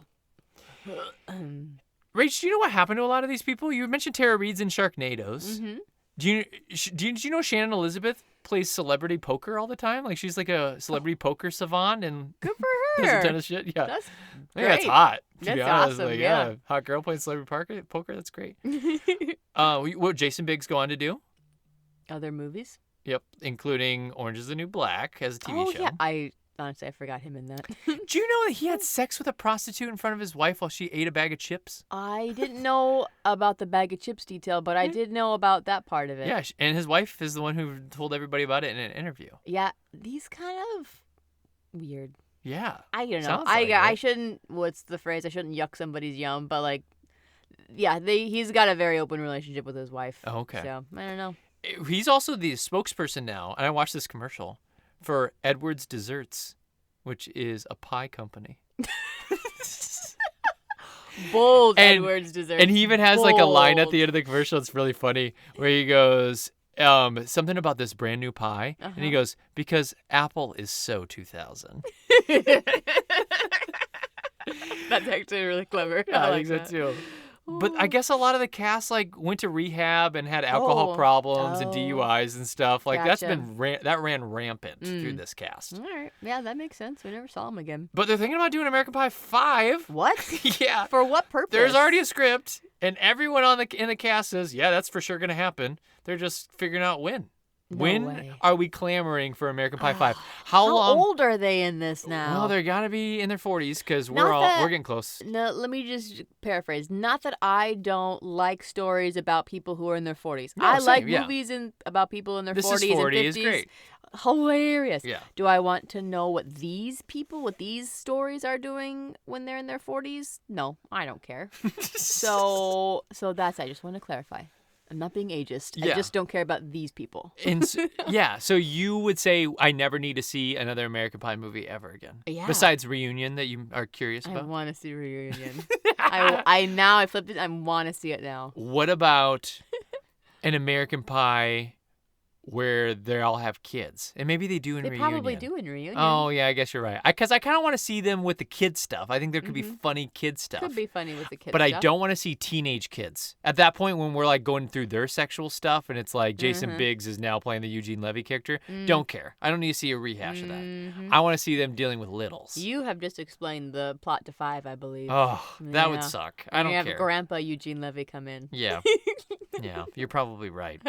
Rach, do you know what happened to a lot of these people? You mentioned Tara Reid's in Sharknadoes. Did you know Shannon Elizabeth plays celebrity poker all the time? Like she's like a celebrity poker savant and Good for does her. a ton of shit. Yeah, That's I think that's great. hot. To That's be honest, awesome, like, yeah. hot girl playing celebrity poker. That's great. What Jason Biggs go on to do? Other movies? Yep, including Orange Is the New Black as a TV show. Yeah. I honestly forgot him in that. Do you know that he had sex with a prostitute in front of his wife while she ate a bag of chips? I didn't know about the bag of chips detail, but I did know about that part of it. Yeah, and his wife is the one who told everybody about it in an interview. Yeah, these kind of weird. Yeah. I don't know. Sounds like I it. shouldn't. What's the phrase? I shouldn't yuck somebody's yum, but like, yeah, he's got a very open relationship with his wife. Oh, okay. So I don't know. He's also the spokesperson now, and I watched this commercial for Edwards Desserts, which is a pie company. Bold And- Edwards dessert. And he even has like a line at Bold. the end of the commercial. It's really funny where he goes, something about this brand new pie. And he goes, because Apple is so 2000. That's actually really clever. I like think so that. too. But I guess a lot of the cast like went to rehab and had alcohol problems and DUIs and stuff. Like that's Gotcha. been that ran rampant through this cast. All right. Yeah, that makes sense. We never saw him again. But they're thinking about doing American Pie 5. What? Yeah. For what purpose? There's already a script, and everyone in the cast says, yeah, that's for sure going to happen. They're just figuring out when. When way. are we clamoring for American Pie 5? How How long? old are they in this now? Well, they're got to be in their 40s because Not that- we're getting close. No, let me just paraphrase. Not that I don't like stories about people who are in their 40s. No, I like same, yeah. movies about people in their This 40s is 40 and 50s. is great. Hilarious. Yeah. Do I want to know what these stories are doing when they're in their 40s? No, I don't care. so that's, I just want to clarify. I'm not being ageist. Yeah. I just don't care about these people. And yeah, so you would say I never need to see another American Pie movie ever again. Yeah. Besides Reunion that you are curious I about. want to see Reunion. I flipped it. I want to see it now. What about an American Pie where they all have kids. And maybe they do in They Reunion. probably do in Reunion. Oh, yeah, I guess you're right. Because I kind of want to see them with the kid stuff. I think there could be funny kid stuff. Could be funny with the kids. But I stuff. don't want to see teenage kids. At that point when we're like going through their sexual stuff and it's like Jason Biggs is now playing the Eugene Levy character, don't care. I don't need to see a rehash of that. I want to see them dealing with littles. You have just explained the plot to 5, I believe. Oh, that would Yeah. suck. I don't you have care. Grandpa Eugene Levy come in. Yeah. Yeah, you're probably right.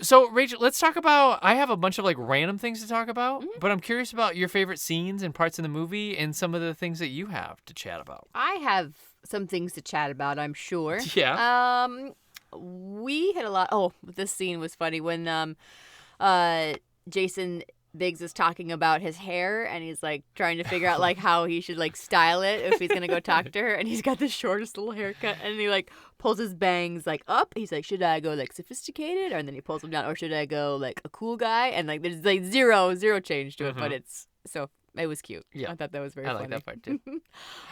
So, Rachel, let's talk about, I have a bunch of like random things to talk about, but I'm curious about your favorite scenes and parts of the movie and some of the things that you have to chat about. I have some things to chat about, I'm sure. Yeah. We had a lot. Oh, this scene was funny when Jason Biggs is talking about his hair and he's like trying to figure out like how he should like style it if he's gonna go talk to her, and he's got the shortest little haircut and he like pulls his bangs like up. He's like, should I go like sophisticated, and then he pulls them down, or should I go like a cool guy? And like there's like zero change to it, but it's so it was cute. Yeah. I thought that was very I funny. like that part too.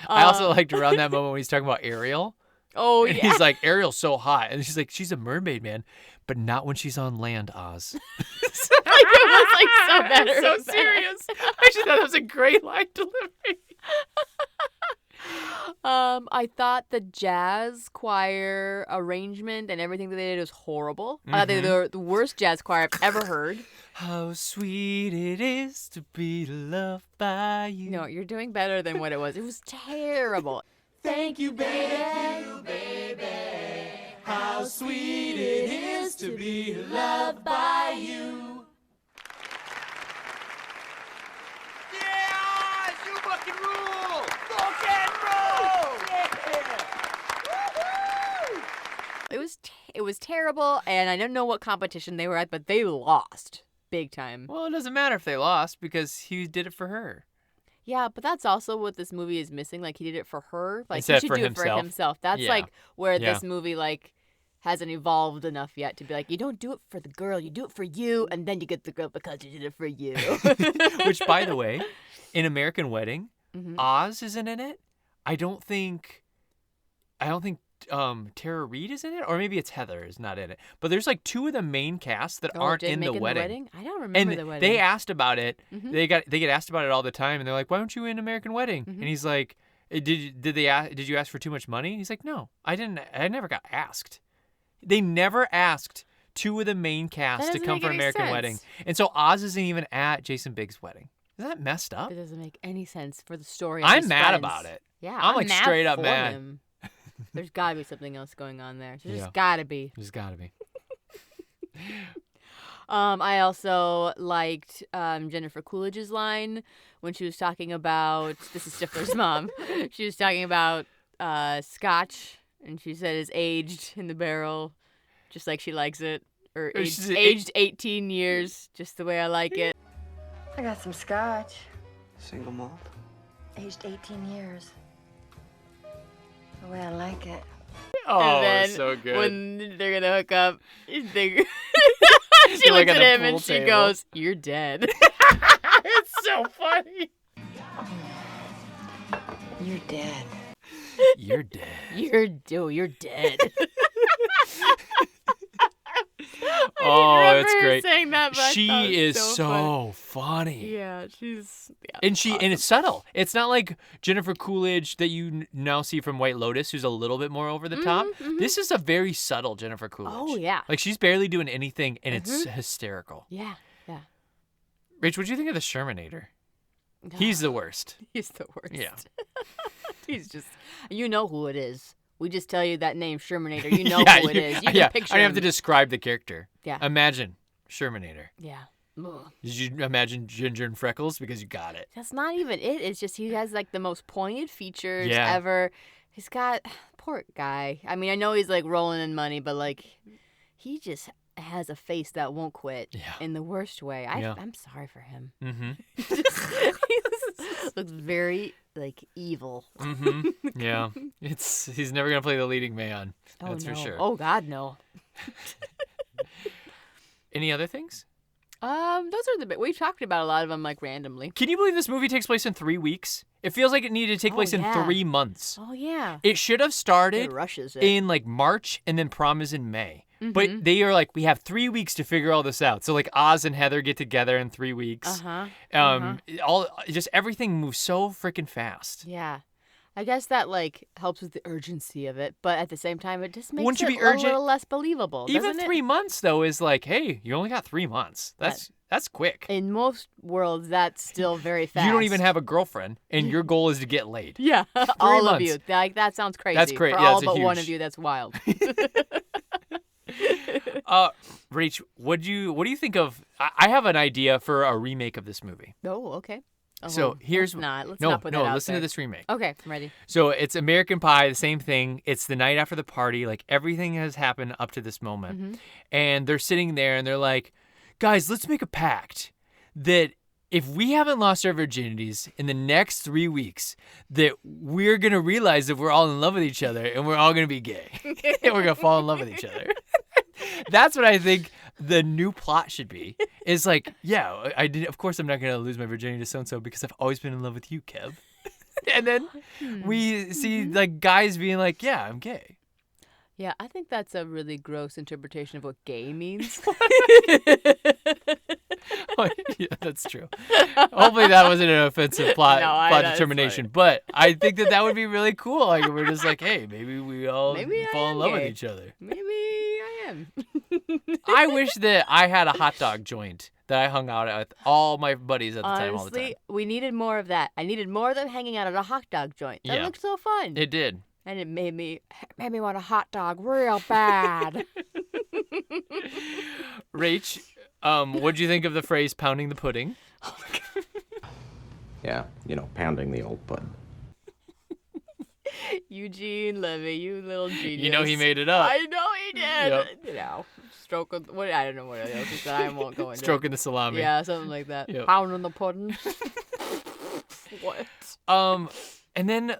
I also liked around that moment when he's talking about Ariel. Oh And yeah. he's like, Ariel's so hot. And she's like, she's a mermaid, man. But not when she's on land, Oz. Like, it was like so better. so serious. I actually thought that was a great line delivery. I thought the jazz choir arrangement and everything that they did was horrible. I thought they were the worst jazz choir I've ever heard. How sweet it is to be loved by you. No, you're doing better than what it was. It was terrible. Thank you, baby. How sweet it is to be loved by you. Yeah, you fucking rule! Rock and roll! It was terrible, and I don't know what competition they were at, but they lost big time. Well, it doesn't matter if they lost because he did it for her. Yeah, but that's also what this movie is missing. Like, he did it for her. Like, Instead he should for do it for himself. himself. That's Yeah. like where Yeah. this movie like hasn't evolved enough yet to be like, you don't do it for the girl, you do it for you, and then you get the girl because you did it for you. Which, by the way, in American Wedding, Mhm. Oz isn't in it. I don't think Tara Reid is in it, or maybe it's Heather is not in it. But there's like 2 of the main cast that aren't did in make the it wedding. I don't remember And the wedding. they asked about it. Mhm. They get asked about it all the time, and they're like, "Why aren't you in American Wedding?" Mhm. And he's like, "Did you ask for too much money?" He's like, "No, I didn't. I never got asked." They never asked 2 of the main cast to doesn't come make for any American sense. Wedding, and so Oz isn't even at Jason Biggs' wedding. Isn't that messed up? It doesn't make any sense for the story. Of I'm his mad friends. about it. Yeah, I'm, like, mad straight up for mad. him. There's got to be something else going on there. There's Yeah. just got to be. There's gotta be. I also liked Jennifer Coolidge's line when she was talking about, this is Stifler's mom. She was talking about scotch, and she said it's aged in the barrel, just like she likes it, or Or she's aged 18 years, just the way I like it. I got some scotch. Single malt. Aged 18 years. The way I like it. Oh, And then so good. when they're gonna hook up, she They're, looks like, at at a him and pool she table. goes, "You're dead." It's so funny. You're dead. You're dead. You're dead. Oh, remember it's her great. saying that, but I thought it She was is so so funny. Yeah, she's And it's subtle. It's not like Jennifer Coolidge that you now see from White Lotus, who's a little bit more over the top. This is a very subtle Jennifer Coolidge. Oh, yeah. Like she's barely doing anything, and it's hysterical. yeah. Rach, what'd you think of the Shermanator? He's the worst. He's the worst. Yeah. He's just, you know who it is. We just tell you that name, Shermanator. You know Yeah, who it is. You can yeah. picture I don't have to him. describe the character. Yeah. Imagine Shermanator. Yeah. Ugh. Did you imagine Ginger and Freckles? Because you got it. That's not even it. It's just he has like the most pointed features Yeah. ever. He's got, poor guy. I mean, I know he's like rolling in money, but like he just has a face that won't quit Yeah. in the worst way. Yeah. I'm sorry for him. Mm-hmm. He looks very like evil. Mm-hmm. Yeah. He's never gonna play the leading man. Oh, That's no. for sure. Oh God, no. Any other things? Those are the we've talked about a lot of them like randomly. Can you believe this movie takes place in 3 weeks? It feels like it needed to take Oh, place yeah. in 3 months. Oh yeah. It should have It started rushes it. in like March, and then prom is in May. But they are like, we have 3 weeks to figure all this out. So like Oz and Heather get together in 3 weeks. Just everything moves so freaking fast. Yeah. I guess that like helps with the urgency of it, but at the same time, it just makes Wouldn't you it be a urgent? little less believable. Even doesn't 3 months though is like, hey, you only got 3 months. That's quick. In most worlds, that's still very fast. You don't even have a girlfriend, and your goal is to get laid. Yeah, all months. of you. Like that sounds crazy. That's great. For Yeah, all it's a but one huge- of you, that's wild. Rach, what do you think of? I have an idea for a remake of this movie. Oh, okay. Oh, So here's let's not put that out listen there. to this remake. Okay, I'm ready. So it's American Pie, the same thing. It's the night after the party. Like everything has happened up to this moment. And they're sitting there and they're like, guys, let's make a pact that if we haven't lost our virginities in the next 3 weeks, that we're going to realize that we're all in love with each other and we're all going to be gay. And we're going to fall in love with each other. That's what I think the new plot should be. Is like, yeah, of course I'm not going to lose my virginity to so-and-so because I've always been in love with you, Kev. And then we see like guys being like, yeah, I'm gay. Yeah, I think that's a really gross interpretation of what gay means. Yeah, that's true. Hopefully that wasn't an offensive plot that's determination. But I think that would be really cool. Like we're just like, hey, maybe we all Maybe I fall in am love with gay. each other. Maybe I am. I wish that I had a hot dog joint that I hung out at with all my buddies at the time all the time. Honestly, we needed more of that. I needed more of them hanging out at a hot dog joint. That Yeah. looked so fun. It did. And it made me want a hot dog real bad. Rach, what'd you think of the phrase pounding the pudding? Yeah, pounding the old pudding. Eugene, Levy, you little genius. You know he made it up. I know he did. Yep. Stroking, I don't know what else he said. I won't go into Stroking the salami. it. Yeah, something like that. Yep. Pounding the pudding. What? And then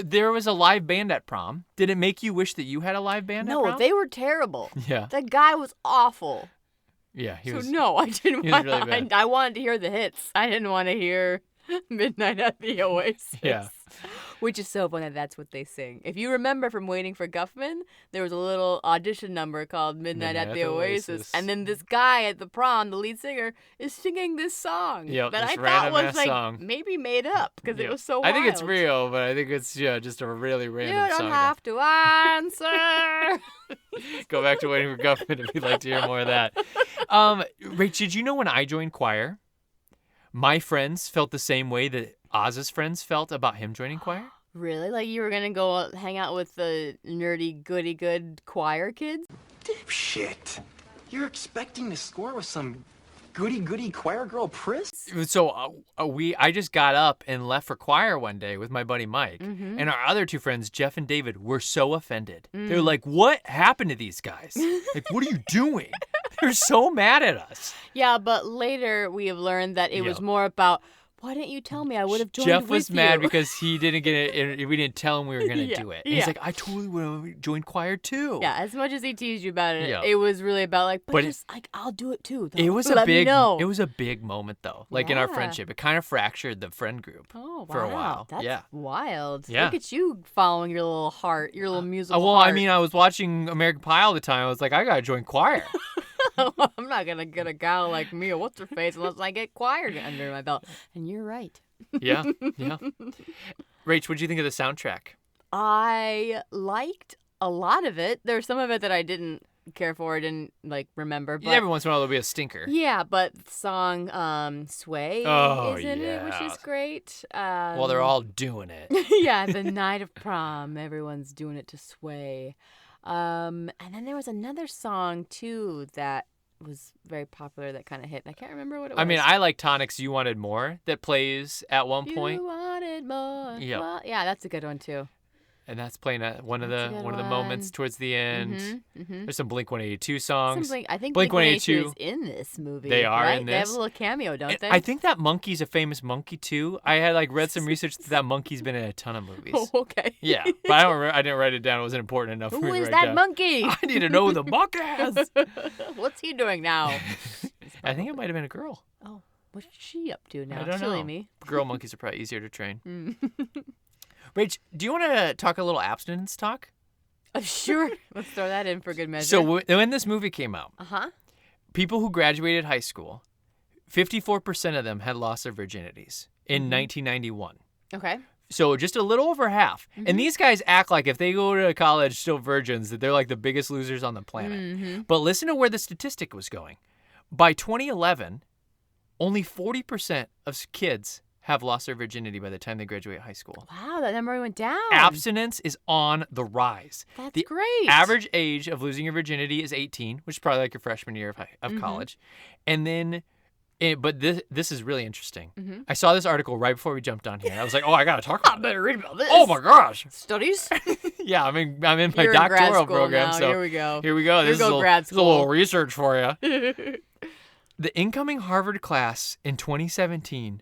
there was a live band at prom. Did it make you wish that you had a live band at No, prom? they were terrible. Yeah. That guy was awful. Yeah, he So was. no, I didn't he was want. really bad. I wanted to hear the hits. I didn't want to hear Midnight at the Oasis. Yeah. Which is so funny. That's what they sing. If you remember from Waiting for Guffman, there was a little audition number called Midnight at the Oasis. And then this guy at the prom, the lead singer, is singing this song Yep, that this I thought random was ass like song. maybe made up because it Yeah. was so I think it's wild. real, but I think it's just a really You random don't song. have to answer. Go back to Waiting for Guffman if you'd like to hear more of that. Rach, did you know when I joined choir, my friends felt the same way that Oz's friends felt about him joining choir? Really? Like you were gonna go hang out with the nerdy goody good choir kids? Dipshit. You're expecting to score with some goody choir girl Pris? So I just got up and left for choir one day with my buddy Mike, Mm-hmm. and our other two friends, Jeff and David, were so offended. Mm. They're like, "What happened to these guys? Like, what are you doing?" They're so mad at us. Yeah, but later we have learned that it was Yeah. more about, why didn't you tell me? I would have joined Jeff with was you. mad because he didn't get it. We didn't tell him we were gonna Yeah, do it. And he's yeah. like, "I totally would have joined choir too." Yeah, as much as he teased you about it, Yeah. it was really about like, but But just like I'll do it too. Though. It was Let a big. Me know. It was a big moment though. Like in our Yeah. friendship, it kind of fractured the friend group Oh, wow. for a while. That's Yeah. wild. Yeah. Look at you following your little heart, your little musical Well, heart. I mean, I was watching American Pie all the time. I was like, I gotta join choir. I'm not going to get a gal like me or what's her face unless I get choir under my belt. And you're right. Yeah, yeah. Rach, what'd you think of the soundtrack? I liked a lot of it. There's some of it that I didn't care for, I didn't like remember. But Every once in a while there'll be a stinker. yeah, but the song "Sway" Oh, is in it, which yeah. is great. Well, they're all doing it. yeah, the night of prom, everyone's doing it to sway. And then there was another song too that was very popular that kind of hit. I can't remember what it was. I mean, I like Tonic's "You Wanted More" that plays at one point, You wanted more. Yep. Well, yeah, that's a good one too. and that's playing at one of That's the a good one of the moments one. towards the end. Mm-hmm. There's some Blink-182 songs. I think Blink Blink-182 182 is in this movie. They are right? in They have this. a little cameo, don't And they? I think that monkey's a famous monkey too. I had read some research that monkey's been in a ton of movies. Oh, okay. Yeah, but I don't. I didn't write it down. It wasn't important enough for Who me to is write that down. monkey? I need to know who the monkey is. What's he doing now? I think it might have been a girl. Oh, what's she up to now? I don't Silly know. me. Girl monkeys are probably easier to train. Rach, do you want to talk a little abstinence talk? Sure. Let's throw that in for good measure. So when this movie came out, Uh-huh. people who graduated high school, 54% of them had lost their virginities in 1991. Okay. So just a little over half. And these guys act like if they go to college still virgins, that they're like the biggest losers on the planet. But listen to where the statistic was going. By 2011, only 40% of kids have lost their virginity by the time they graduate high school. Wow, that number went down. Abstinence is on the rise. That's the great. Average age of losing your virginity is 18, which is probably like your freshman year of college. And then, but this is really interesting. I saw this article right before we jumped on here. I was like, oh, I got to talk about it. I better read about this. Oh my gosh. Studies? Yeah, I'm in my You're in grad doctoral school program. now. So Here we go. Here we go. Here This go is a grad this is a little school. research for you. The incoming Harvard class in 2017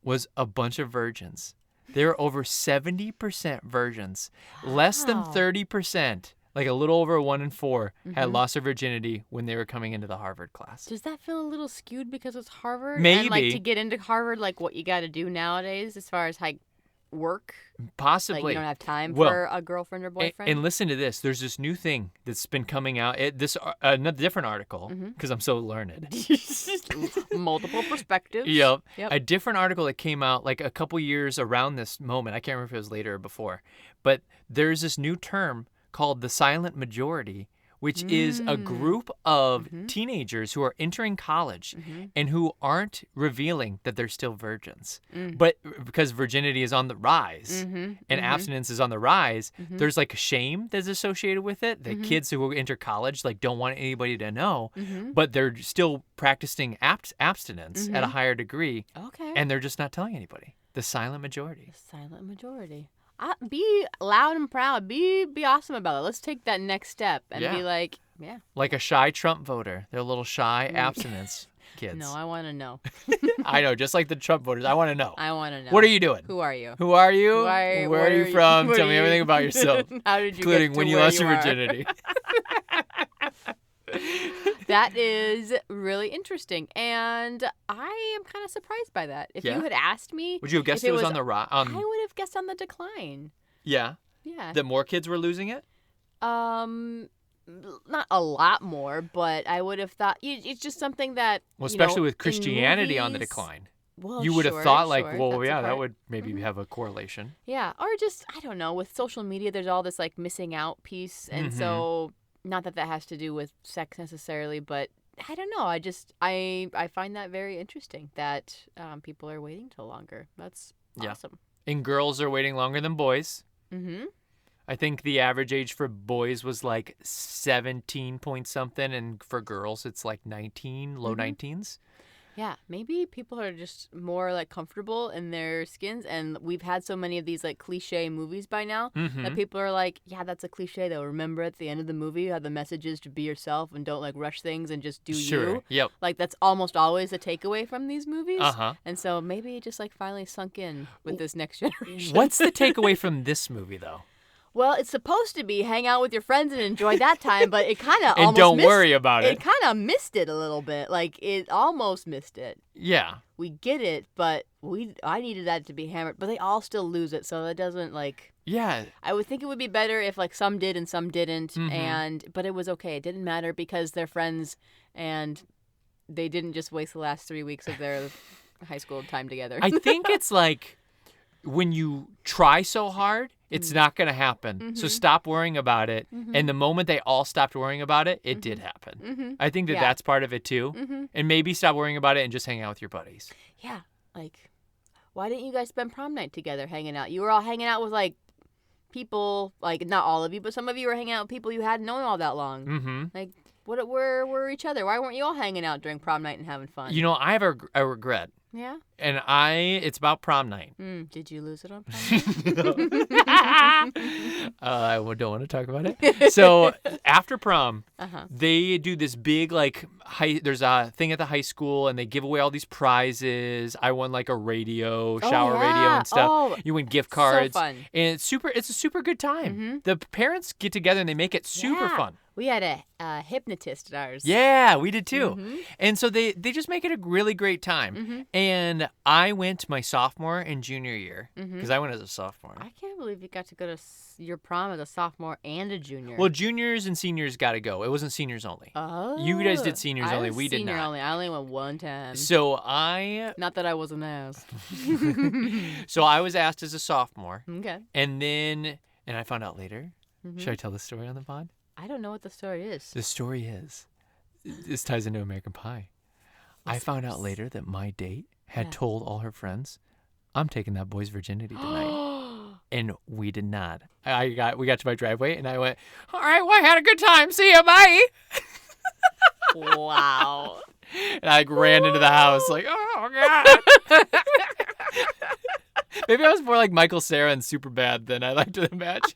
was a bunch of virgins. There were over 70% virgins. Less than 30%, like a little over 1 in 4, had lost their virginity when they were coming into the Harvard class. Does that feel a little skewed because it's Harvard? Maybe. And like to get into Harvard, like what you got to do nowadays as far as like work? Possibly. Like you don't have time Well, for a girlfriend or boyfriend? And listen to this. There's this new thing that's been coming out. Another different article, because I'm so learned. Multiple perspectives. Yep. Yep. A different article that came out like a couple years around this moment. I can't remember if it was later or before. But there's this new term called the silent majority, which is a group of teenagers who are entering college and who aren't revealing that they're still virgins. But because virginity is on the rise and abstinence is on the rise, there's like shame that's associated with it. The kids who enter college like don't want anybody to know, but they're still practicing abstinence at a higher degree. Okay. And they're just not telling anybody. The silent majority. Silent majority. Be loud and proud. Be awesome about it. Let's take that next step and Yeah. be like, yeah. Like a shy Trump voter. They're little shy abstinence kids. No, I want to know. I know, just like the Trump voters. I want to know. I want to know. What are you doing? Who are you? Who are you? Where Where are you from? Tell me everything about yourself, How did you including get to when you where lost your are? virginity. That is really interesting, and I am kind of surprised by that. If Yeah? you had asked me, Would you have guessed if it was on the rise? I would have guessed on the decline. Yeah. Yeah. That more kids were losing it? Not a lot more, but I would have thought it's just something that. Well, you know, especially with in Christianity on the movies- decline. Well, You would have sure, thought like, sure, well, that's a yeah, that part. would maybe have a correlation. Yeah, or just I don't know. With social media, there's all this like missing out piece, and so not that has to do with sex necessarily, but I don't know. I find that very interesting that people are waiting till longer. That's Yeah. awesome. And girls are waiting longer than boys. Mm-hmm. I think the average age for boys was like 17 point something, and for girls it's like 19, low 19s. Yeah, maybe people are just more like comfortable in their skins, and we've had so many of these like cliche movies by now that people are like, yeah, that's a cliche though. Remember at the end of the movie how the message is to be yourself and don't like rush things and just do Sure. you. Yep. Like that's almost always a takeaway from these movies. Uh-huh. And so maybe it just like finally sunk in with this next generation. What's the takeaway from this movie though? Well, it's supposed to be hang out with your friends and enjoy that time, but it kind of And almost don't missed, worry about it. It kind of missed it a little bit. Like it almost missed it. Yeah. We get it, but I needed that to be hammered. But they all still lose it, so that doesn't like. Yeah. I would think it would be better if like some did and some didn't, but it was okay. It didn't matter because they're friends, and they didn't just waste the last 3 weeks of their high school time together. I think it's like when you try so hard, it's not going to happen. So stop worrying about it. And the moment they all stopped worrying about it, it did happen. I think that Yeah. that's part of it too. And maybe stop worrying about it and just hang out with your buddies. Yeah, like, why didn't you guys spend prom night together hanging out? You were all hanging out with like people, like not all of you, but some of you were hanging out with people you hadn't known all that long. Mm-hmm. Like, where were each other? Why weren't you all hanging out during prom night and having fun? You know, I have a regret. Yeah. And it's about prom night. Did you lose it on prom night? I don't want to talk about it. So after prom, they do this big there's a thing at the high school and they give away all these prizes. I won like a radio, shower radio yeah. and stuff. Oh, You win gift cards. fun. And it's a super good time. The parents get together and they make it super Yeah. fun. We had a hypnotist at ours. Yeah, we did too. And so they just make it a really great time. And I went my sophomore and junior year because I went as a sophomore. I can't believe you got to go to your prom as a sophomore and a junior. Well, juniors and seniors got to go. It wasn't seniors only. Oh. You guys did seniors only. Was We did senior not. only. I only went one time. So I Not that I wasn't asked. so I was asked as a sophomore. Okay. And I found out later. Should I tell the story on the pod? I don't know what the story is. The story is, this ties into American Pie. I found out later that my date had told all her friends, I'm taking that boy's virginity tonight. And we did not. We got to my driveway and I went, all right, well, I had a good time. See ya, bye. Wow. And I ran into the house like, oh, God. Maybe I was more like Michael Cera in Superbad than I like to imagine.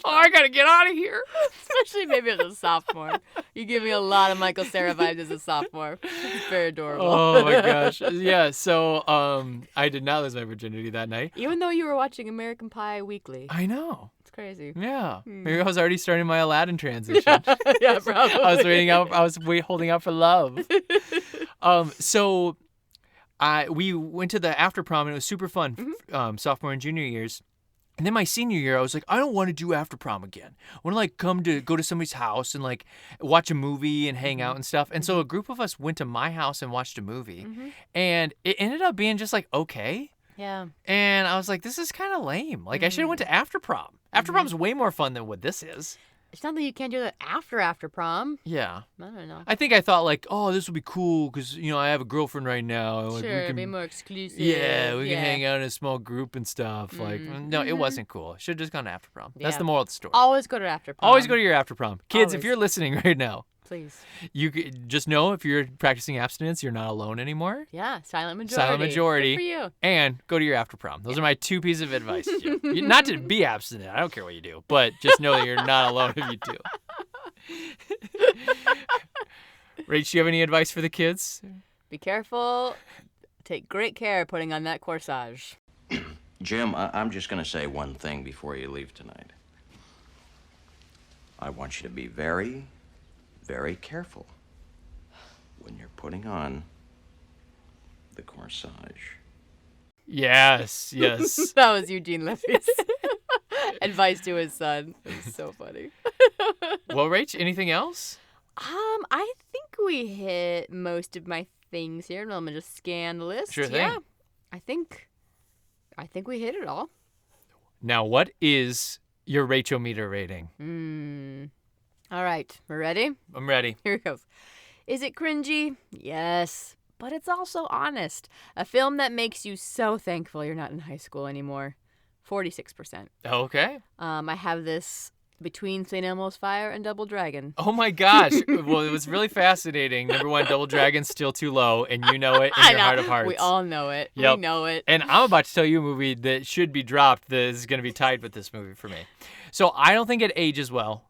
I got to get out of here. Especially maybe as a sophomore. You give me a lot of Michael Cera vibes as a sophomore. It's very adorable. Oh, my gosh. Yeah, so I did not lose my virginity that night. Even though you were watching American Pie weekly. I know. It's crazy. Yeah. Maybe I was already starting my Aladdin transition. Yeah, probably. I was holding out for love. So we went to the after prom and it was super fun, sophomore and junior years. And then my senior year, I was like, I don't want to do after prom again. I want to like go to somebody's house and like watch a movie and hang out and stuff. And so a group of us went to my house and watched a movie. And it ended up being just like, okay. Yeah. And I was like, this is kind of lame. Like I should have went to after prom. After prom's way more fun than what this is. It's not that you can't do that after prom. Yeah. I don't know. I think I thought like, oh, this will be cool because, I have a girlfriend right now. Like, Sure, we can be more exclusive. Yeah, we can hang out in a small group and stuff. Like, no, it wasn't cool. Should have just gone to after prom. That's Yeah. the moral of the story. Always go to after prom. Always go to your after prom. Kids, if Always. you're listening right now, Please. just know if you're practicing abstinence, you're not alone anymore. Yeah, silent majority. Silent majority. Good for you. And go to your after prom. Those are my 2 pieces of advice to you. Not to be abstinent. I don't care what you do. But just know that you're not alone if you do. Rach, do you have any advice for the kids? Be careful. Take great care putting on that corsage. Jim, I'm just going to say one thing before you leave tonight. I want you to be very, very careful when you're putting on the corsage. Yes, yes. That was Eugene Levy's advice to his son. It was so funny. Well, Rach, anything else? I think we hit most of my things here. I'm gonna just scan the list. Sure thing. Yeah, I think we hit it all. Now, what is your Rach-o-meter rating? All right, we're ready. I'm ready. Here it goes. Is it cringy? Yes, but it's also honest. A film that makes you so thankful you're not in high school anymore. 46%. Okay. I have this between St. Elmo's Fire and Double Dragon. Oh my gosh. Well, it was really fascinating. Number one, Double Dragon's still too low, and you know it in your heart of hearts. We all know it. Yep. We know it. And I'm about to tell you a movie that should be dropped that is going to be tied with this movie for me. So I don't think it ages well,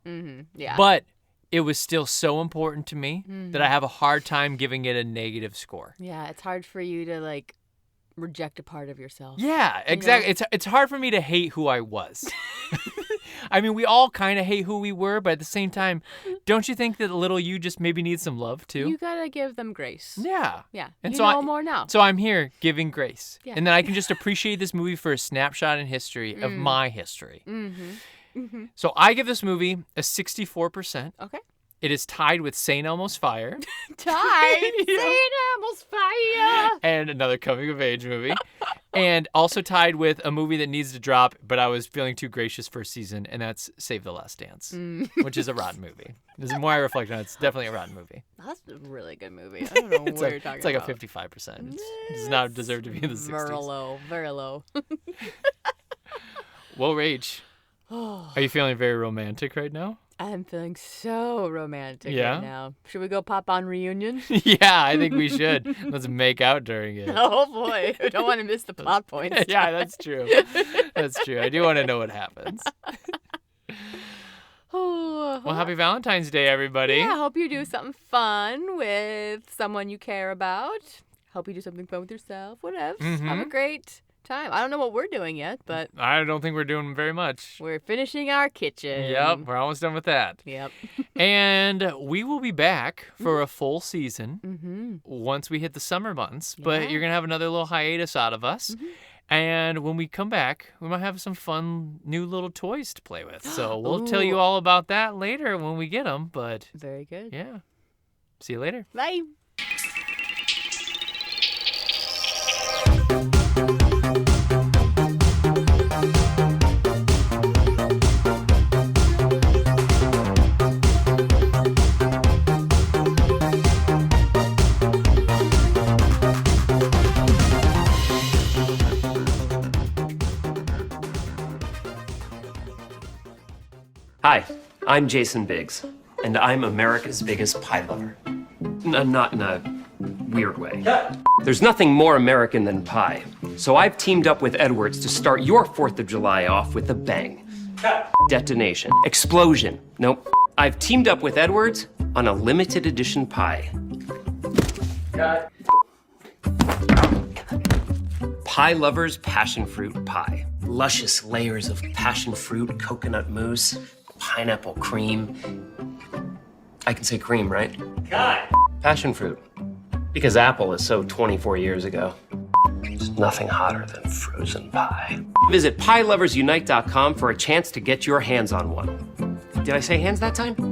Yeah. but it was still so important to me that I have a hard time giving it a negative score. Yeah, it's hard for you to like reject a part of yourself. Yeah, exactly. It's hard for me to hate who I was. I mean, we all kind of hate who we were, but at the same time, don't you think that little you just maybe needs some love too? You gotta give them grace. Yeah. Yeah. And you so know more now. So I'm here giving grace. Yeah. And then I can just appreciate this movie for a snapshot in history of my history. So I give this movie a 64%. Okay. It is tied with St. Elmo's Fire Tied. St. Elmo's Fire. and another coming of age movie. And also tied with a movie that needs to drop, but I was feeling too gracious for a season, and that's Save the Last Dance, which is a rotten movie. The more I reflect on it, it's definitely a rotten movie. That's a really good movie. I don't know what you're talking It's like about. a 55%. It does not deserve to be in the 60s. Very low. Very low. Well, Rach, are you feeling very romantic right now? I'm feeling so romantic Yeah? right now. Should we go pop on Reunion? Yeah, I think we should. Let's make out during it. Oh boy, I don't want to miss the plot points. Yeah, that's true. That's true. I do want to know what happens. Oh, Well, happy Valentine's Day, everybody. yeah, I hope you do something fun with someone you care about. Hope you do something fun with yourself. Whatever. Have a great time. I don't know what we're doing yet, but I don't think we're doing very much. we're finishing our kitchen. Yep, we're almost done with that. Yep. And we will be back for a full season once we hit the summer months. But you're going to have another little hiatus out of us. And when we come back, we might have some fun new little toys to play with. So we'll tell you all about that later when we get them. But Very good. yeah, see you later. Bye. Hi, I'm Jason Biggs, and I'm America's biggest pie lover. Not in a weird way. There's nothing more American than pie, so I've teamed up with Edwards to start your 4th of July off with a bang. Detonation. Explosion. Nope. I've teamed up with Edwards on a limited edition pie. Pie Lover's Passion Fruit Pie. Luscious layers of passion fruit, coconut mousse, pineapple cream. I can say cream, right? Passion fruit. Because apple is so 24 years ago. There's nothing hotter than frozen pie. Visit pieloversunite.com for a chance to get your hands on one. Did I say hands that time?